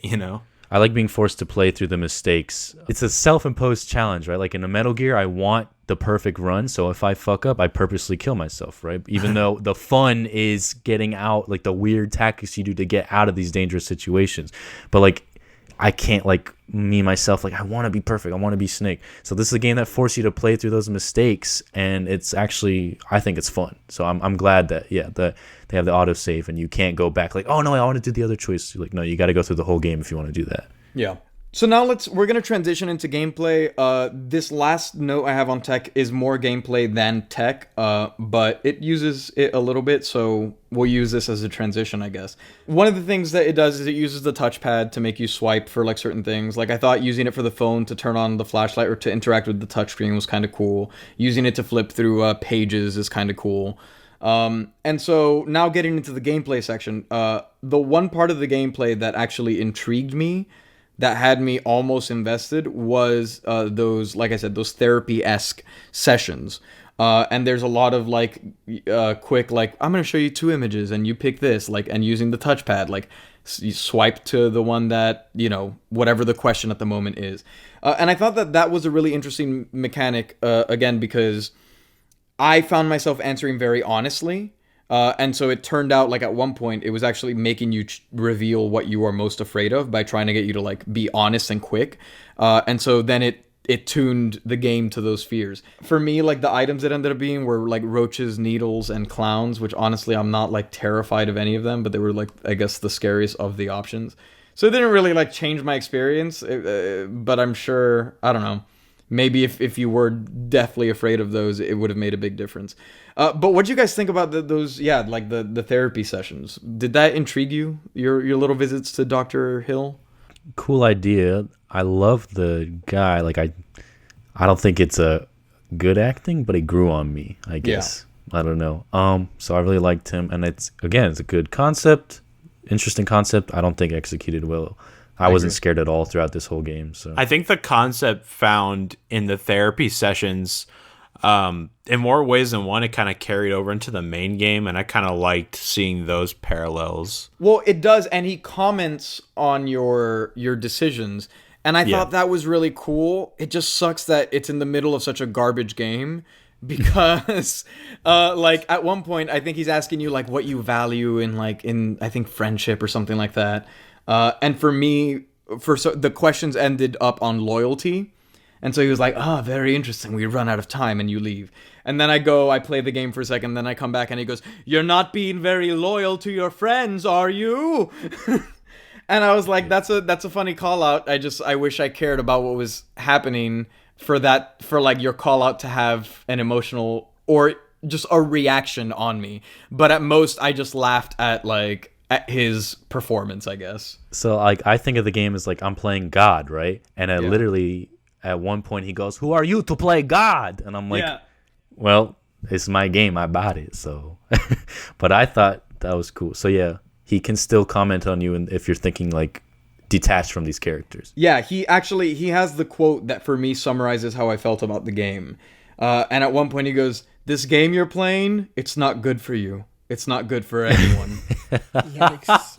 I like being forced to play through the mistakes. It's a self-imposed challenge, right? Like in a Metal Gear, I want the perfect run, so if I fuck up, I purposely kill myself, right? Even though the fun is getting out, like the weird tactics you do to get out of these dangerous situations. But like, I can't, like, me myself, like, I want to be perfect, I want to be Snake. So this is a game that forces you to play through those mistakes, and it's actually, I think it's fun. So I'm glad that they have the autosave, and you can't go back like, oh no, I want to do the other choice. You're like, no, you got to go through the whole game if you want to do that. Yeah. So now we're gonna transition into gameplay. This last note I have on tech is more gameplay than tech, but it uses it a little bit, so we'll use this as a transition, I guess. One of the things that it does is it uses the touchpad to make you swipe for like certain things. Like I thought using it for the phone to turn on the flashlight or to interact with the touchscreen was kind of cool. Using it to flip through pages is kind of cool. And so now getting into the gameplay section, the one part of the gameplay that actually intrigued me, that had me almost invested, was those, like I said, those therapy-esque sessions. And there's a lot of like quick, like, I'm gonna show you 2 images and you pick this, like, and using the touchpad, like you swipe to the one that, whatever the question at the moment is. And I thought that was a really interesting mechanic, again, because I found myself answering very honestly. And so it turned out like at one point it was actually making you reveal what you are most afraid of by trying to get you to like be honest and quick. And so then it tuned the game to those fears. For me, like the items that ended up being were like roaches, needles, and clowns, which honestly I'm not like terrified of any of them, but they were like, I guess, the scariest of the options. So it didn't really like change my experience, but I'm sure, I don't know, maybe if you were deathly afraid of those, it would have made a big difference. But what do you guys think about those? Yeah, like the therapy sessions. Did that intrigue you? Your little visits to Dr. Hill? Cool idea. I love the guy. Like I don't think it's a good acting, but it grew on me, I guess. Yeah. I don't know. So I really liked him, and it's a good concept, interesting concept. I don't think executed well. I wasn't scared at all throughout this whole game. So I think the concept found in the therapy sessions, in more ways than one, it kind of carried over into the main game, and I kind of liked seeing those parallels. Well, it does, and he comments on your decisions, and I thought that was really cool. It just sucks that it's in the middle of such a garbage game, because like at one point I think he's asking you like what you value in I think friendship or something like that. And for me, the questions ended up on loyalty. And so he was like, very interesting. We run out of time and you leave. And then I play the game for a second, then I come back and he goes, you're not being very loyal to your friends, are you? And I was like, that's a funny call out. I wish I cared about what was happening for like your call out to have an emotional or just a reaction on me. But at most I just laughed at his performance, I guess. So like I think of the game as like I'm playing God, right? And I literally at one point he goes, "Who are you to play God?" And I'm like, well, it's my game, I bought it. So but I thought that was cool. So yeah, he can still comment on you, and if you're thinking like detached from these characters. Yeah, he has the quote that for me summarizes how I felt about the game. And at one point he goes, "This game you're playing, it's not good for you. It's not good for anyone." Yikes.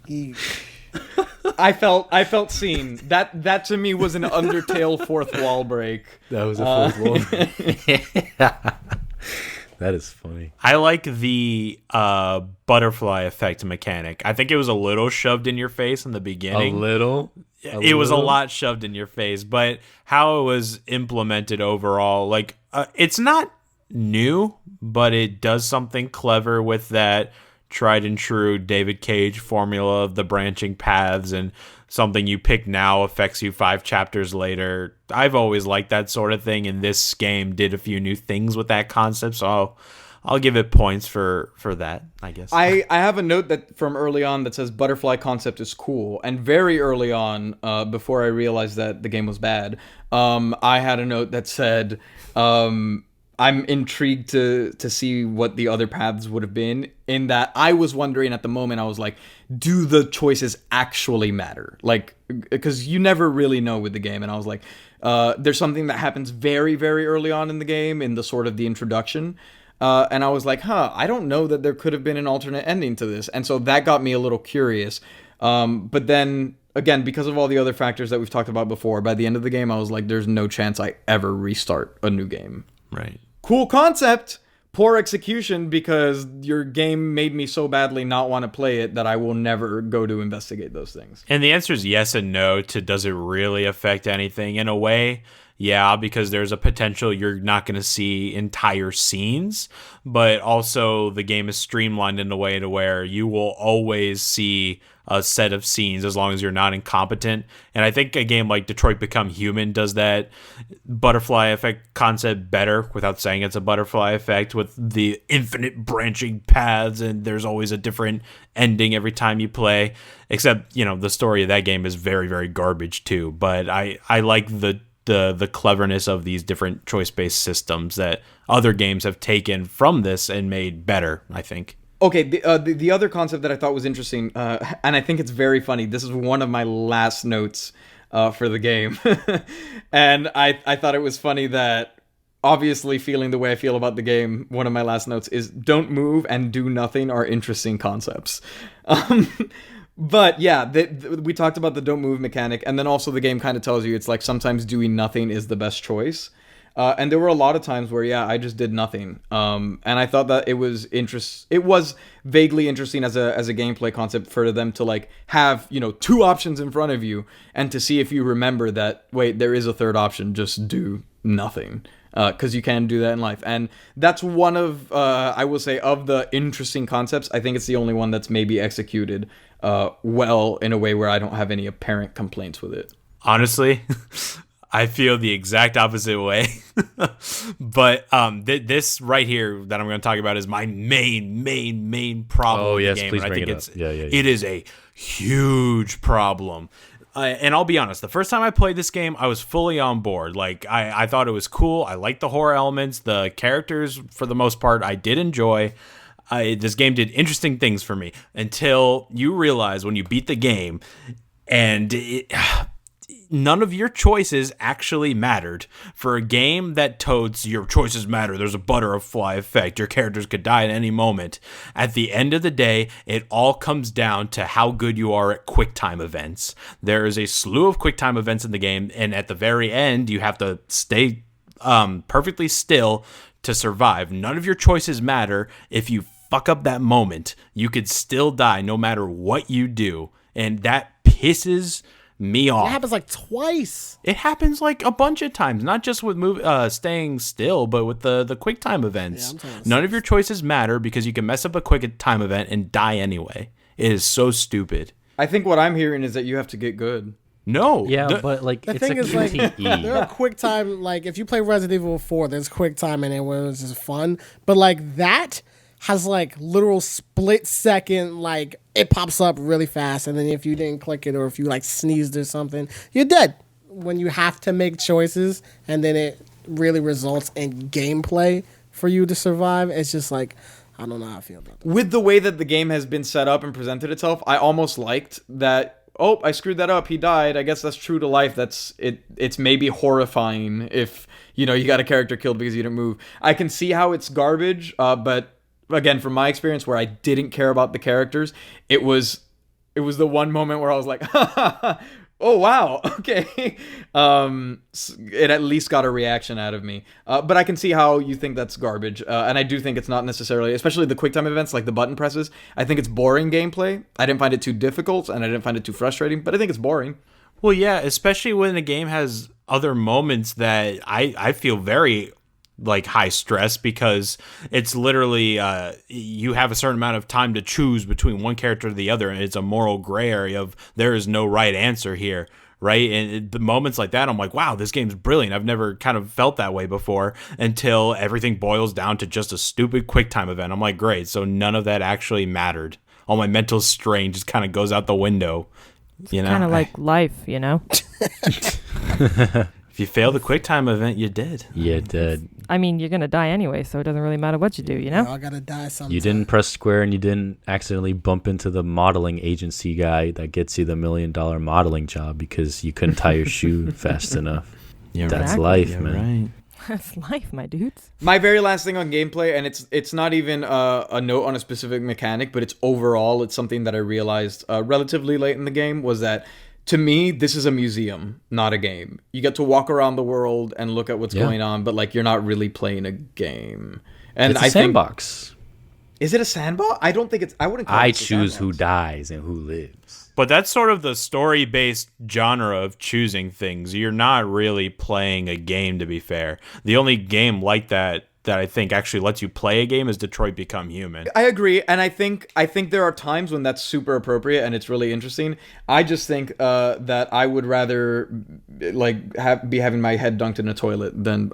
Yikes. I felt seen. That to me was an Undertale fourth wall break. That was a fourth wall. That is funny. I like the butterfly effect mechanic. I think it was a little shoved in your face in the beginning. A little? It was a lot shoved in your face, but how it was implemented overall, like it's not new, but it does something clever with that tried and true David Cage formula of the branching paths, and something you pick now affects you 5 chapters later. I've always liked that sort of thing, and this game did a few new things with that concept, so I'll give it points for that, I guess. I have a note that from early on that says butterfly concept is cool, and very early on, before I realized that the game was bad, I had a note that said, I'm intrigued to see what the other paths would have been, in that I was wondering at the moment, I was like, do the choices actually matter? Like, because you never really know with the game, and I was like, there's something that happens very, very early on in the game, in the sort of the introduction, and I was like, I don't know that there could have been an alternate ending to this, and so that got me a little curious, but then, again, because of all the other factors that we've talked about before, by the end of the game, I was like, there's no chance I ever restart a new game. Right. Cool concept, poor execution, because your game made me so badly not want to play it that I will never go to investigate those things. And the answer is yes and no to does it really affect anything? In a way, Yeah, because there's a potential you're not going to see entire scenes, but also the game is streamlined in a way to where you will always see a set of scenes as long as you're not incompetent. And I think a game like Detroit Become Human does that butterfly effect concept better without saying it's a butterfly effect, with the infinite branching paths and there's always a different ending every time you play. Except, the story of that game is very, very garbage too. But I like the cleverness of these different choice-based systems that other games have taken from this and made better, I think. Okay, the other concept that I thought was interesting, and I think it's very funny. This is one of my last notes for the game, and I thought it was funny that, obviously, feeling the way I feel about the game, one of my last notes is don't move and do nothing are interesting concepts. But yeah, we talked about the don't move mechanic, and then also the game kind of tells you it's like sometimes doing nothing is the best choice. And there were a lot of times where, I just did nothing. And I thought that it was It was vaguely interesting as a gameplay concept for them to like have, two options in front of you and to see if you remember that, wait, there is a third option, just do nothing. Because you can do that in life. And that's one of, I will say, of the interesting concepts. I think it's the only one that's maybe executed well in a way where I don't have any apparent complaints with it. Honestly, I feel the exact opposite way. But this right here that I'm going to talk about is my main problem with the game. Please and I bring think it up. Yeah. it is a huge problem. And I'll be honest, the first time I played this game, I was fully on board. Like, I thought it was cool. I liked the horror elements. The characters, for the most part, I did enjoy. This game did interesting things for me until you realize when you beat the game and none of your choices actually mattered. For a game that totes your choices matter, there's a butterfly effect, your characters could die at any moment. At the end of the day, it all comes down to how good you are at QuickTime events. There is a slew of QuickTime events in the game, and at the very end, you have to stay perfectly still to survive. None of your choices matter. If you fuck up that moment, you could still die no matter what you do, and that pisses me off. It happens like twice. It happens like a bunch of times, not just with staying still, but with the QuickTime events. None of your choices matter because you can mess up a QuickTime event and die anyway. It is so stupid. I think what I'm hearing is that you have to get good. No. Yeah, but like The it's a thing is, like, QTE. there are QuickTime, like, if you play Resident Evil 4, there's QuickTime in it where it's just fun. But, like, that has, like, literal split second, like, it pops up really fast. And then if you didn't click it or if you, like, sneezed or something, you're dead. When you have to make choices and then it really results in gameplay for you to survive, it's just like, I don't know how I feel about that. With the way that the game has been set up and presented itself, I almost liked that. Oh, I screwed that up. He died. I guess that's true to life. That's it. It's maybe horrifying if you got a character killed because you didn't move. I can see how it's garbage, but again, from my experience, where I didn't care about the characters, it was the one moment where I was like, oh wow, okay. It at least got a reaction out of me. But I can see how you think that's garbage, and I do think it's not necessarily, especially the QuickTime events like the button presses. I think it's boring gameplay. I didn't find it too difficult, and I didn't find it too frustrating. But I think it's boring. Well, yeah, especially when the game has other moments that I feel very like high stress, because it's literally you have a certain amount of time to choose between one character or the other, and it's a moral gray area of there is no right answer here, right? And the moments like that, I'm like, wow, this game's brilliant. I've never kind of felt that way before until everything boils down to just a stupid QuickTime event. I'm like, great, so none of that actually mattered. All my mental strain just kind of goes out the window. Kind of like life, If you fail the QuickTime event, you're dead. You're dead. I mean, you're going to die anyway, so it doesn't really matter what you do, We all gotta die sometime. You didn't press square and you didn't accidentally bump into the modeling agency guy that gets you the $1 million modeling job because you couldn't tie your shoe fast enough. You're That's right. life, You're man. right. That's life, my dudes. My very last thing on gameplay, and it's not even a note on a specific mechanic, but it's overall, it's something that I realized relatively late in the game, was that to me, this is a museum, not a game. You get to walk around the world and look at what's going on, but like you're not really playing a game. And It's a I sandbox. Is it a sandbox? I don't think it's. I wouldn't call I it a choose who sandbox. dies and who lives. I wouldn't call I it a choose who sandbox. dies and who lives. But that's sort of the story-based genre of choosing things. You're not really playing a game, to be fair. The only game like that I think actually lets you play a game is Detroit Become Human. I agree, and I think there are times when that's super appropriate and it's really interesting. I just think that I would rather like be having my head dunked in a toilet than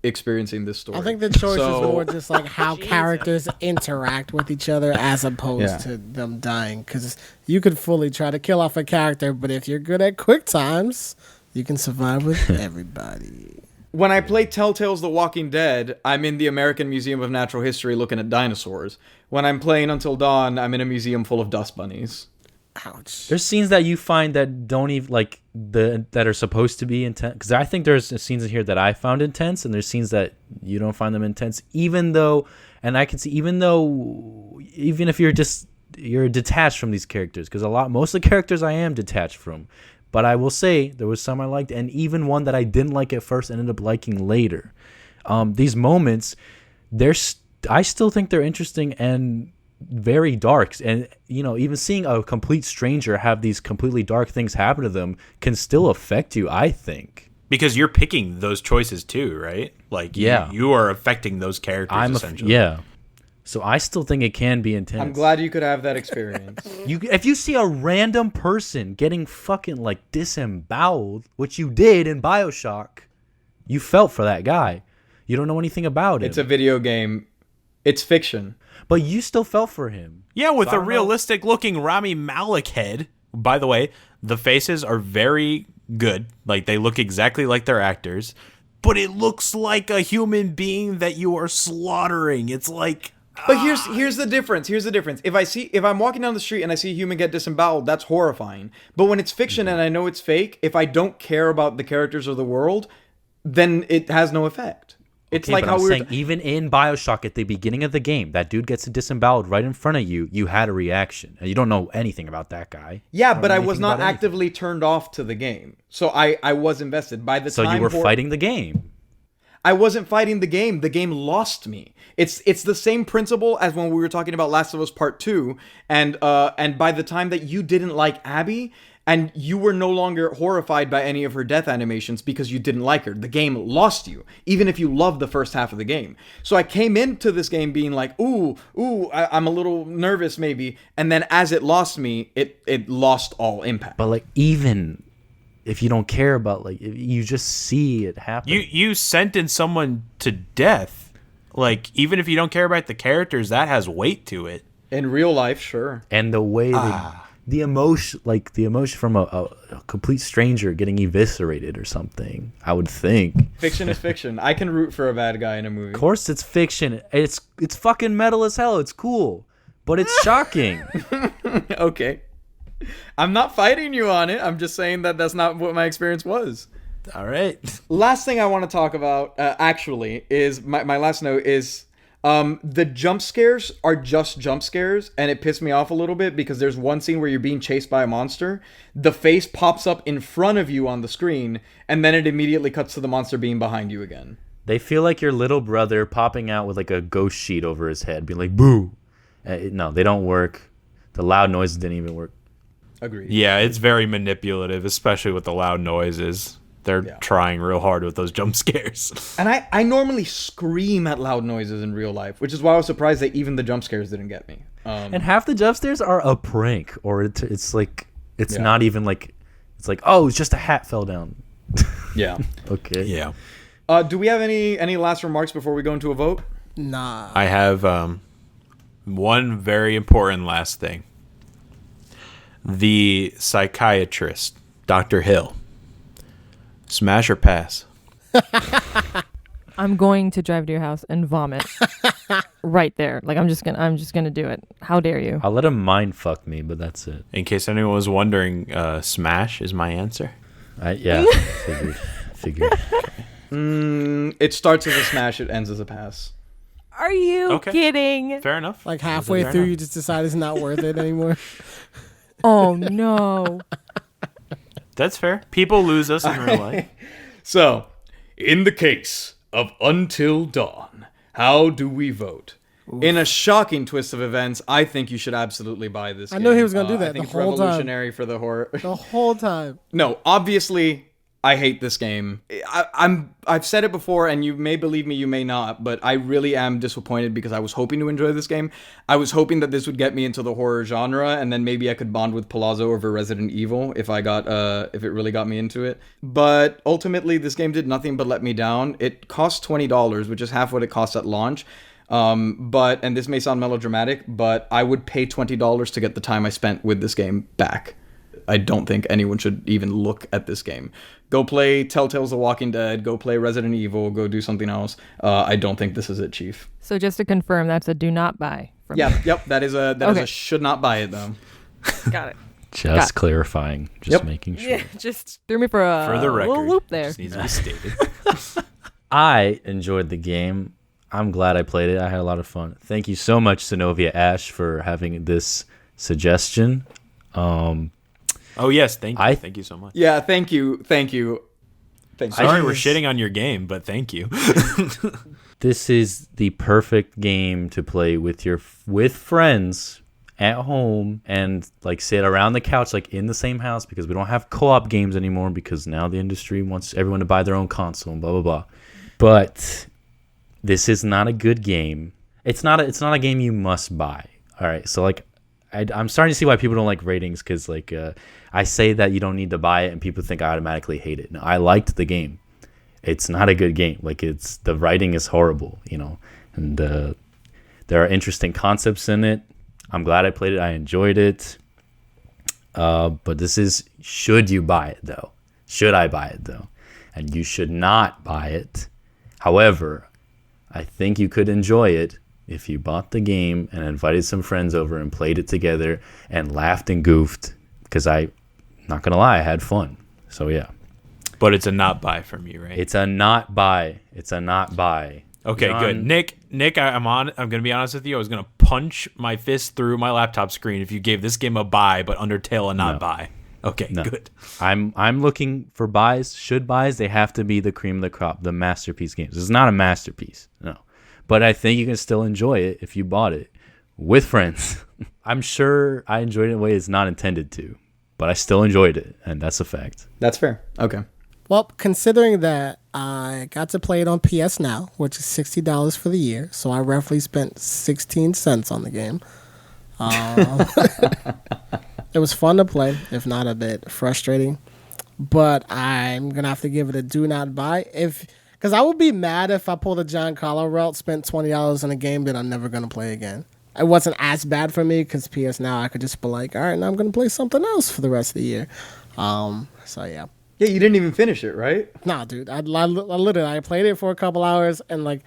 experiencing this story. I think the choice So- is more just like how characters interact with each other as opposed Yeah. to them dying. Because you could fully try to kill off a character, but if you're good at quick times, you can survive with everybody. When I play Telltale's The Walking Dead, I'm in the American Museum of Natural History looking at dinosaurs. When I'm playing Until Dawn, I'm in a museum full of dust bunnies. Ouch. There's scenes that you find that don't even like that are supposed to be intense. Because I think there's scenes in here that I found intense, and there's scenes that you don't find them intense. Even though, and I can see, even if you're detached from these characters, because most of the characters I am detached from. But I will say there was some I liked, and even one that I didn't like at first ended up liking later. These moments, I still think they're interesting and very dark. And even seeing a complete stranger have these completely dark things happen to them can still affect you, I think. Because you're picking those choices too, right? Like, Yeah. you are affecting those characters, essentially. Yeah. So I still think it can be intense. I'm glad you could have that experience. If you see a random person getting fucking like disemboweled, which you did in BioShock, you felt for that guy. You don't know anything about him. It's a video game. It's fiction. But you still felt for him. Yeah, with So I a don't know. realistic-looking Rami Malek head. By the way, the faces are very good. Like, they look exactly like their actors. But it looks like a human being that you are slaughtering. It's like... But here's the difference. Here's the difference. If I'm walking down the street and I see a human get disemboweled, that's horrifying. But when it's fiction and I know it's fake, if I don't care about the characters or the world, then it has no effect. It's Okay, like but how I'm we were saying even in BioShock at the beginning of the game, that dude gets disemboweled right in front of you. You had a reaction, and you don't know anything about that guy. Yeah, Or but I anything was not about anything. actively turned off to the game. So I was invested. By the So time you were fighting the game. I wasn't fighting the game. The game lost me. It's the same principle as when we were talking about Last of Us Part 2, and by the time that you didn't like Abby, and you were no longer horrified by any of her death animations because you didn't like her, the game lost you, even if you loved the first half of the game. So I came into this game being like, I'm a little nervous maybe, and then as it lost me, it lost all impact. But like even if you don't care about if you just see it happen. You sentence someone to death. Like, even if you don't care about the characters, that has weight to it. In real life, sure. And the way the emotion from a complete stranger getting eviscerated or something, I would think. Fiction is fiction. I can root for a bad guy in a movie. Of course it's fiction. It's fucking metal as hell. It's cool. But it's shocking. Okay. I'm not fighting you on it. I'm just saying that that's not what my experience was. All right. Last thing I want to talk about, actually, is my last note is the jump scares are just jump scares, and it pissed me off a little bit because there's one scene where you're being chased by a monster. The face pops up in front of you on the screen, and then it immediately cuts to the monster being behind you again. They feel like your little brother popping out with like a ghost sheet over his head, being like, boo. No, they don't work. The loud noises didn't even work. Agreed. Yeah, it's very manipulative, especially with the loud noises. They're trying real hard with those jump scares. And I normally scream at loud noises in real life, which is why I was surprised that even the jump scares didn't get me. And half the jump scares are a prank, or it's like it's not even like it's like, oh, it's just a hat fell down. Yeah. Okay. Yeah. Do we have any last remarks before we go into a vote? Nah. I have one very important last thing. The psychiatrist, Dr. Hill. Smash or pass? I'm going to drive to your house and vomit right there. Like I'm just gonna do it. How dare you? I'll let him mind fuck me, but that's it. In case anyone was wondering, smash is my answer. Figured. It starts as a smash, it ends as a pass. Are you Okay. kidding? Fair enough. Like halfway Fair through, enough. you just decide it's not worth it anymore. Oh no. That's fair. People lose us in real life. So, in the case of Until Dawn, how do we vote? In a shocking twist of events, I think you should absolutely buy this game. I knew he was gonna do that I think the it's whole time. revolutionary for the horror. The whole time. No, obviously, I hate this game. I've said it before, and you may believe me, you may not, but I really am disappointed because I was hoping to enjoy this game. I was hoping that this would get me into the horror genre, and then maybe I could bond with Palazzo over Resident Evil if it really got me into it. But ultimately, this game did nothing but let me down. It cost $20, which is half what it cost at launch. And this may sound melodramatic, but I would pay $20 to get the time I spent with this game back. I don't think anyone should even look at this game. Go play Telltale's The Walking Dead, go play Resident Evil, go do something else. I don't think this is it, Chief. So just to confirm, that's a do not buy. From Yeah, yep, that is a should not buy it though. Got it. Just clarifying, just making sure. Yeah, just threw me for a For the record, little loop there. just needs to be stated. I enjoyed the game. I'm glad I played it. I had a lot of fun. Thank you so much, Synovia Ash, for having this suggestion. Oh yes, thank you. Thank you so much. Yeah, thank you. Sorry, we're shitting on your game, but thank you. This is the perfect game to play with friends at home and like sit around the couch like in the same house, because we don't have co-op games anymore because now the industry wants everyone to buy their own console and blah blah blah. But this is not a good game. It's not a game you must buy. All right, so like I'm starting to see why people don't like ratings, because like I say that you don't need to buy it and people think I automatically hate it. No, I liked the game. It's not a good game. Like the writing is horrible, and there are interesting concepts in it. I'm glad I played it. I enjoyed it. But this is, should you buy it though? Should I buy it though? And you should not buy it. However, I think you could enjoy it if you bought the game and invited some friends over and played it together and laughed and goofed, because I'm not going to lie, I had fun. So yeah. But it's a not buy from you, right? It's a not buy. It's a not buy. Okay, John, good. Nick, I'm going to be honest with you. I was going to punch my fist through my laptop screen if you gave this game a buy, but Undertale a not buy. Okay, no. Good. I'm looking for buys. Should buys, they have to be the cream of the crop, the masterpiece games. It's not a masterpiece, no. But I think you can still enjoy it if you bought it with friends. I'm sure I enjoyed it in a way it's not intended to, but I still enjoyed it, and that's a fact. That's fair. Okay. Well, considering that I got to play it on PS Now, which is $60 for the year, so I roughly spent 16 cents on the game. It was fun to play, if not a bit frustrating. But I'm going to have to give it a do not buy. Because I would be mad if I pulled a John Carlo route, spent $20 on a game that I'm never going to play again. It wasn't as bad for me because PS Now, I could just be like, all right, now I'm going to play something else for the rest of the year. So, yeah. Yeah, you didn't even finish it, right? Nah, dude. I literally played it for a couple hours, and like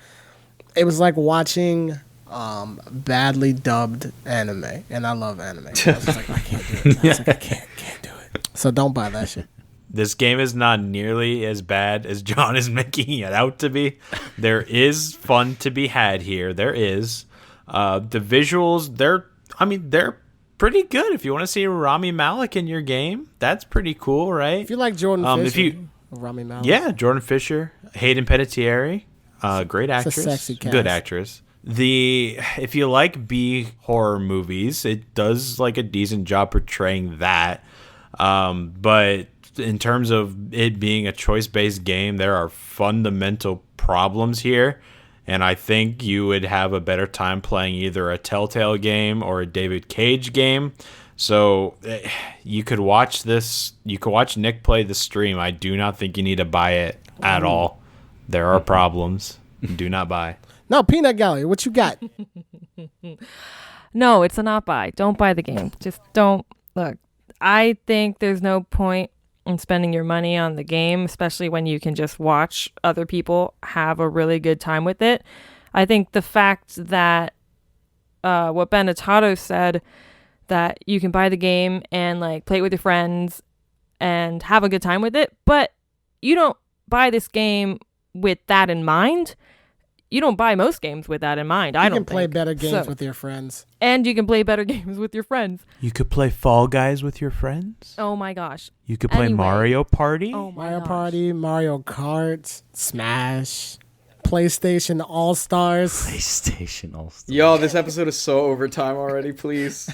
it was like watching badly dubbed anime, and I love anime. I was just like, I can't do it. I was like, I can't do it. So don't buy that shit. This game is not nearly as bad as John is making it out to be. There is fun to be had here. There is. The visuals, they're pretty good. If you want to see Rami Malek in your game, that's pretty cool, right? If you like Jordan Fisher, Rami Malek. Yeah, Jordan Fisher, Hayden Panettiere, great actress, It's a sexy cast. good actress. If you like B horror movies, it does like a decent job portraying that. But in terms of it being a choice-based game, there are fundamental problems here. And I think you would have a better time playing either a Telltale game or a David Cage game. So you could watch this. You could watch Nick play the stream. I do not think you need to buy it at all. There are problems. Do not buy. No, Peanut Gallery, what you got? No, it's a not buy. Don't buy the game. Just don't. Look, I think there's no point in spending your money on the game, especially when you can just watch other people have a really good time with it. I think the fact that what Benetato said, that you can buy the game and like play it with your friends and have a good time with it, but you don't buy this game with that in mind. You don't buy most games with that in mind. I don't think. You can play better games with your friends. And you can play better games with your friends. You could play Fall Guys with your friends. Oh my gosh. You could play Anyway. Mario Party. Oh my Mario gosh. Party, Mario Kart, Smash, PlayStation All Stars. PlayStation All Stars. Yo, this episode is so overtime already. Please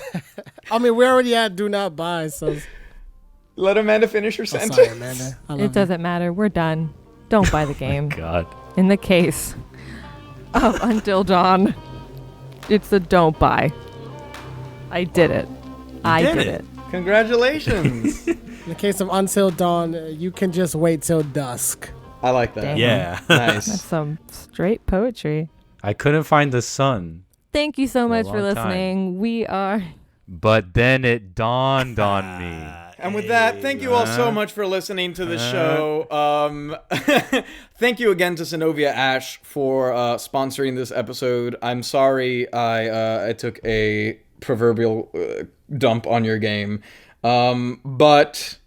I mean, we already had Do Not Buy, so let Amanda finish her I'm sentence. sorry, Amanda. I love It doesn't matter. We're done. Don't buy the game. God. In the case of Until Dawn, it's a don't buy. I did it. I did did it. it. Congratulations. In the case of Until Dawn, you can just wait till dusk. I like that. Damn. Yeah. That's Nice. some straight poetry. I couldn't find the sun, Thank you so For a much for long time. listening. We are. but then it dawned on me. And with that, thank you all so much for listening to the show. Thank you again to Synovia Ash for sponsoring this episode. I'm sorry I took a proverbial dump on your game, but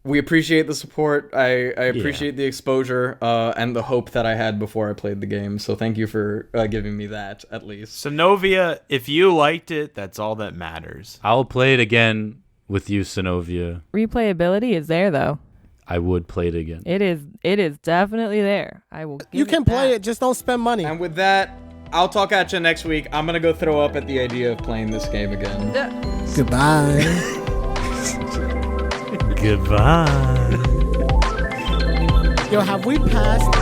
we appreciate the support. I appreciate the exposure and the hope that I had before I played the game. So thank you for giving me that, at least. Synovia, if you liked it, that's all that matters. I'll play it again with you, Synovia. Replayability is there, though. I would play it again. It is definitely there. I will. You can play it, just don't spend money. And with that, I'll talk at you next week. I'm going to go throw up at the idea of playing this game again. Goodbye. Goodbye. Yo, have we passed